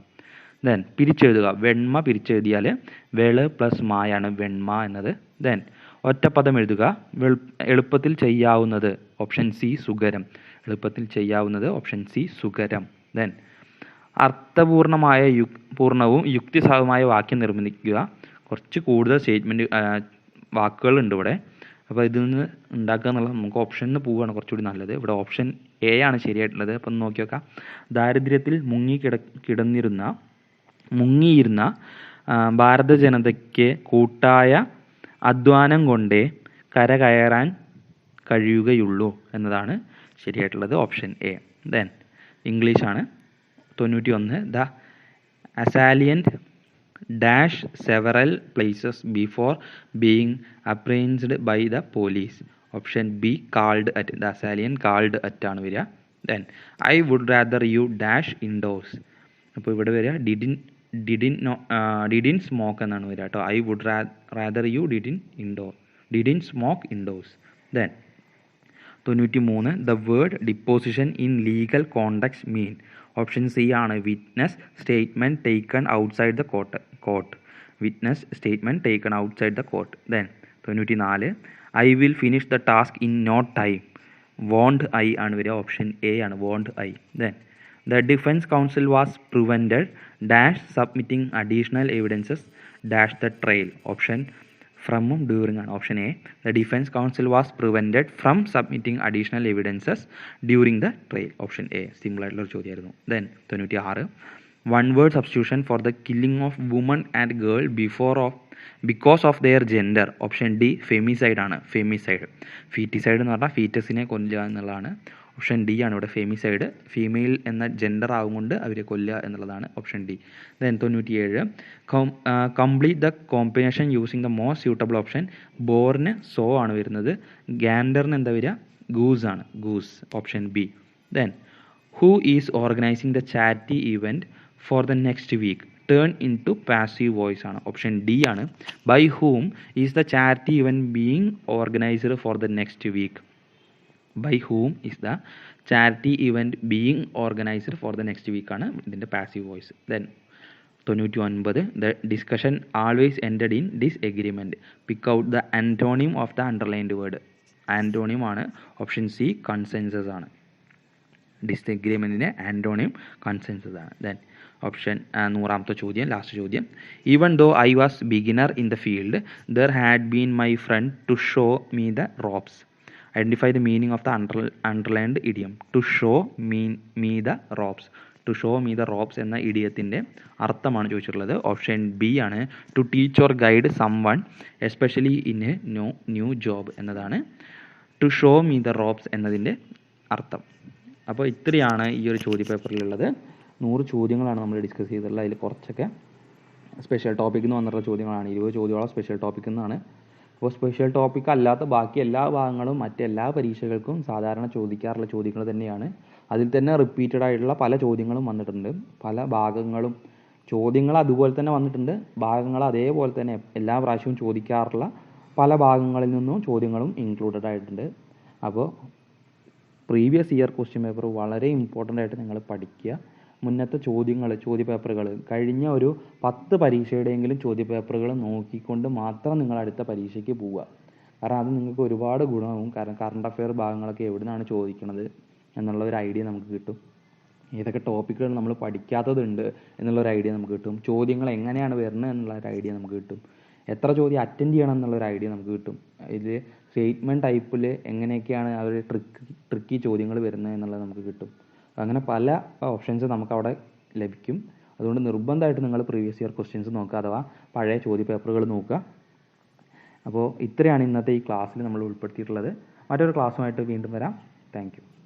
ദെൻ പിരിച്ചെഴുതുക. വെണ്മ പിരിച്ചെഴുതിയാൽ വെള് പ്ലസ് മായാണ് വെണ്മ എന്നത്. ദെൻ ഒറ്റപ്പദം എഴുതുക. എളുപ്പത്തിൽ ചെയ്യാവുന്നത്. ഓപ്ഷൻ സി സുഖരം. എളുപ്പത്തിൽ ചെയ്യാവുന്നത്. ഓപ്ഷൻ സി സുഖരം. ദെൻ അർത്ഥപൂർണമായ പൂർണ്ണവും യുക്തിസഹമായ വാക്യം നിർമ്മിക്കുക. കുറച്ച് കൂടുതൽ വാക്കുകളുണ്ട് ഇവിടെ. അപ്പോൾ ഇതിൽ നിന്ന് ഉണ്ടാക്കുക എന്നുള്ളത് നമുക്ക് ഓപ്ഷനിൽ പോവുകയാണ് കുറച്ചുകൂടി നല്ലത്. ഇവിടെ ഓപ്ഷൻ എ ആണ് ശരിയായിട്ടുള്ളത്. അപ്പം നോക്കി നോക്കാം. ദാരിദ്ര്യത്തിൽ മുങ്ങിയിരുന്ന ഭാരത ജനതയ്ക്ക് കൂട്ടായ അധ്വാനം കൊണ്ടേ കരകയറാൻ കഴിയുകയുള്ളൂ എന്നതാണ് ശരിയായിട്ടുള്ളത്. Option A. ദെൻ ഇംഗ്ലീഷാണ്. 91 the assailant dash several places before being apprehended by the police. Option B called at. The assailant called at ആണ് വരിക. Then I would rather you dash indoors. അപ്പോൾ ഇവിടെ വരിക ഡിഡിൻ സ്മോക്ക് എന്നാണ് വരിക കേട്ടോ. I would rather you didn't smoke indoors. Then 93 the word deposition in legal context mean. Option C ആണ് witness statement taken outside the court. Witness statement taken outside the court. Then 94 I will finish the task in no time. Won't I ആണ് വരിക. Option A ആണ് won't I. Then the defence counsel was prevented dash submitting additional evidences dash the trial. Option ഫ്രമും during ആണ്. Option A. The defence counsel was prevented from submitting additional evidences during the trial. Option A. സിമ്പിളായിട്ടുള്ളൊരു ചോദ്യമായിരുന്നു. Then 96 one word substitution for the killing of woman and girl because of there gender. Option D ഫെമിസൈഡ് ആണ്. ഫെമിസൈഡ്. ഫീറ്റിസൈഡ് എന്ന് പറഞ്ഞാൽ ഫീറ്റസിനെ കൊല്ലുക എന്നുള്ളതാണ്. Option D ആണ് ഇവിടെ ഫെമിസൈഡ്. Female എന്ന ജെൻഡർ ആവുകൊണ്ട് അവരെ കൊല്ലുക എന്നുള്ളതാണ്. Option D. Then 97 complete the combination using the most suitable option. ബോറിന് സോ ആണ് വരുന്നത്. ഗാൻഡറിന് എന്താ വരിക? ഗൂസ് ആണ്. Goose. Option B. Then who is organising the charity event for the next week. Turn into passive voice ആണ്. Option D ആണ്. By whom is the charity event being organised for the next week. By whom is the charity event being organised for the next week ആണ് ഇതിൻ്റെ passive voice. Then 99 the discussion always ended in disagreement. Pick out the antonym of the underlined word. Antonym ആണ്. Option C consensus ആണ്. ഡിസ്എഗ്രിമെൻറ്റിൻ്റെ antonym consensus ആണ്. Then option 100ാമത്തെ ചോദ്യം, last ചോദ്യം. Even though I was beginner in the field there had been my friend to show me the ropes. Identify the meaning of the underlined idiom. To show me the ropes. To show me the ropes എന്ന ഇഡിയത്തിൻ്റെ അർത്ഥമാണ് ചോദിച്ചിട്ടുള്ളത്. Option B ആണ്. To teach or guide someone especially in a new job എന്നതാണ് to show me the ropes എന്നതിൻ്റെ അർത്ഥം. അപ്പോൾ ഇത്രയാണ് ഈ ഒരു ചോദ്യപേപ്പറിലുള്ളത്. 100 ചോദ്യങ്ങളാണ് നമ്മൾ ഡിസ്കസ് ചെയ്തിട്ടുള്ളത്. അതിൽ കുറച്ചൊക്കെ സ്പെഷ്യൽ ടോപ്പിക്കിൽ നിന്ന് വന്നിട്ടുള്ള ചോദ്യങ്ങളാണ്. 20 ചോദ്യങ്ങളോ സ്പെഷ്യൽ ടോപ്പിക്കിൽ നിന്നാണ്. അപ്പോൾ സ്പെഷ്യൽ ടോപ്പിക് അല്ലാത്ത ബാക്കി എല്ലാ ഭാഗങ്ങളും മറ്റെല്ലാ പരീക്ഷകൾക്കും സാധാരണ ചോദിക്കാറുള്ള ചോദ്യങ്ങൾ തന്നെയാണ്. അതിൽ തന്നെ റിപ്പീറ്റഡ് ആയിട്ടുള്ള പല ചോദ്യങ്ങളും വന്നിട്ടുണ്ട്. പല ഭാഗങ്ങളും ചോദ്യങ്ങൾ അതുപോലെ തന്നെ വന്നിട്ടുണ്ട്. ഭാഗങ്ങൾ അതേപോലെ തന്നെ എല്ലാ പ്രാവശ്യവും ചോദിക്കാറുള്ള പല ഭാഗങ്ങളിൽ നിന്നും ചോദ്യങ്ങളും ഇൻക്ലൂഡഡ് ആയിട്ടുണ്ട്. അപ്പോൾ പ്രീവിയസ് ഇയർ ക്വസ്റ്റ്യൻ പേപ്പർ വളരെ ഇമ്പോർട്ടൻ്റ് ആയിട്ട് നിങ്ങൾ പഠിക്കുക. മുന്നത്തെ ചോദ്യപേപ്പറുകൾ കഴിഞ്ഞ ഒരു 10 പരീക്ഷയുടെയെങ്കിലും ചോദ്യപേപ്പറുകൾ നോക്കിക്കൊണ്ട് മാത്രം നിങ്ങൾ അടുത്ത പരീക്ഷയ്ക്ക് പോവുക. കാരണം അത് നിങ്ങൾക്ക് ഒരുപാട് ഗുണമാവും. കാരണം കറണ്ട് അഫെയർ ഭാഗങ്ങളൊക്കെ എവിടെ നിന്നാണ് ചോദിക്കുന്നത് എന്നുള്ള ഒരു ഐഡിയ നമുക്ക് കിട്ടും. ഏതൊക്കെ ടോപ്പിക്കുകൾ നമ്മൾ പഠിക്കാത്തതുണ്ട് എന്നുള്ളൊരു ഐഡിയ നമുക്ക് കിട്ടും. ചോദ്യങ്ങൾ എങ്ങനെയാണ് വരുന്നത് എന്നുള്ള ഒരു ഐഡിയ നമുക്ക് കിട്ടും. എത്ര ചോദ്യം അറ്റൻഡ് ചെയ്യണം എന്നുള്ളൊരു ഐഡിയ നമുക്ക് കിട്ടും. ഇതിൽ സ്റ്റേറ്റ്മെൻറ്റ് ടൈപ്പിൽ എങ്ങനെയൊക്കെയാണ് അവർ ട്രിക്കി ചോദ്യങ്ങൾ വരുന്നത് എന്നുള്ളത് നമുക്ക് കിട്ടും. അങ്ങനെ പല ഓപ്ഷൻസ് നമുക്കവിടെ ലഭിക്കും. അതുകൊണ്ട് നിർബന്ധമായിട്ട് നിങ്ങൾ പ്രീവിയസ് ഇയർ ക്വസ്റ്റ്യൻസ് നോക്കുക, അഥവാ പഴയ ചോദ്യപേപ്പറുകൾ നോക്കുക. അപ്പോൾ ഇത്രയാണ് ഇന്നത്തെ ഈ ക്ലാസ്സിൽ നമ്മൾ ഉൾപ്പെടുത്തിയിട്ടുള്ളത്. മറ്റൊരു ക്ലാസ്സുമായിട്ട് വീണ്ടും വരാം. Thank you.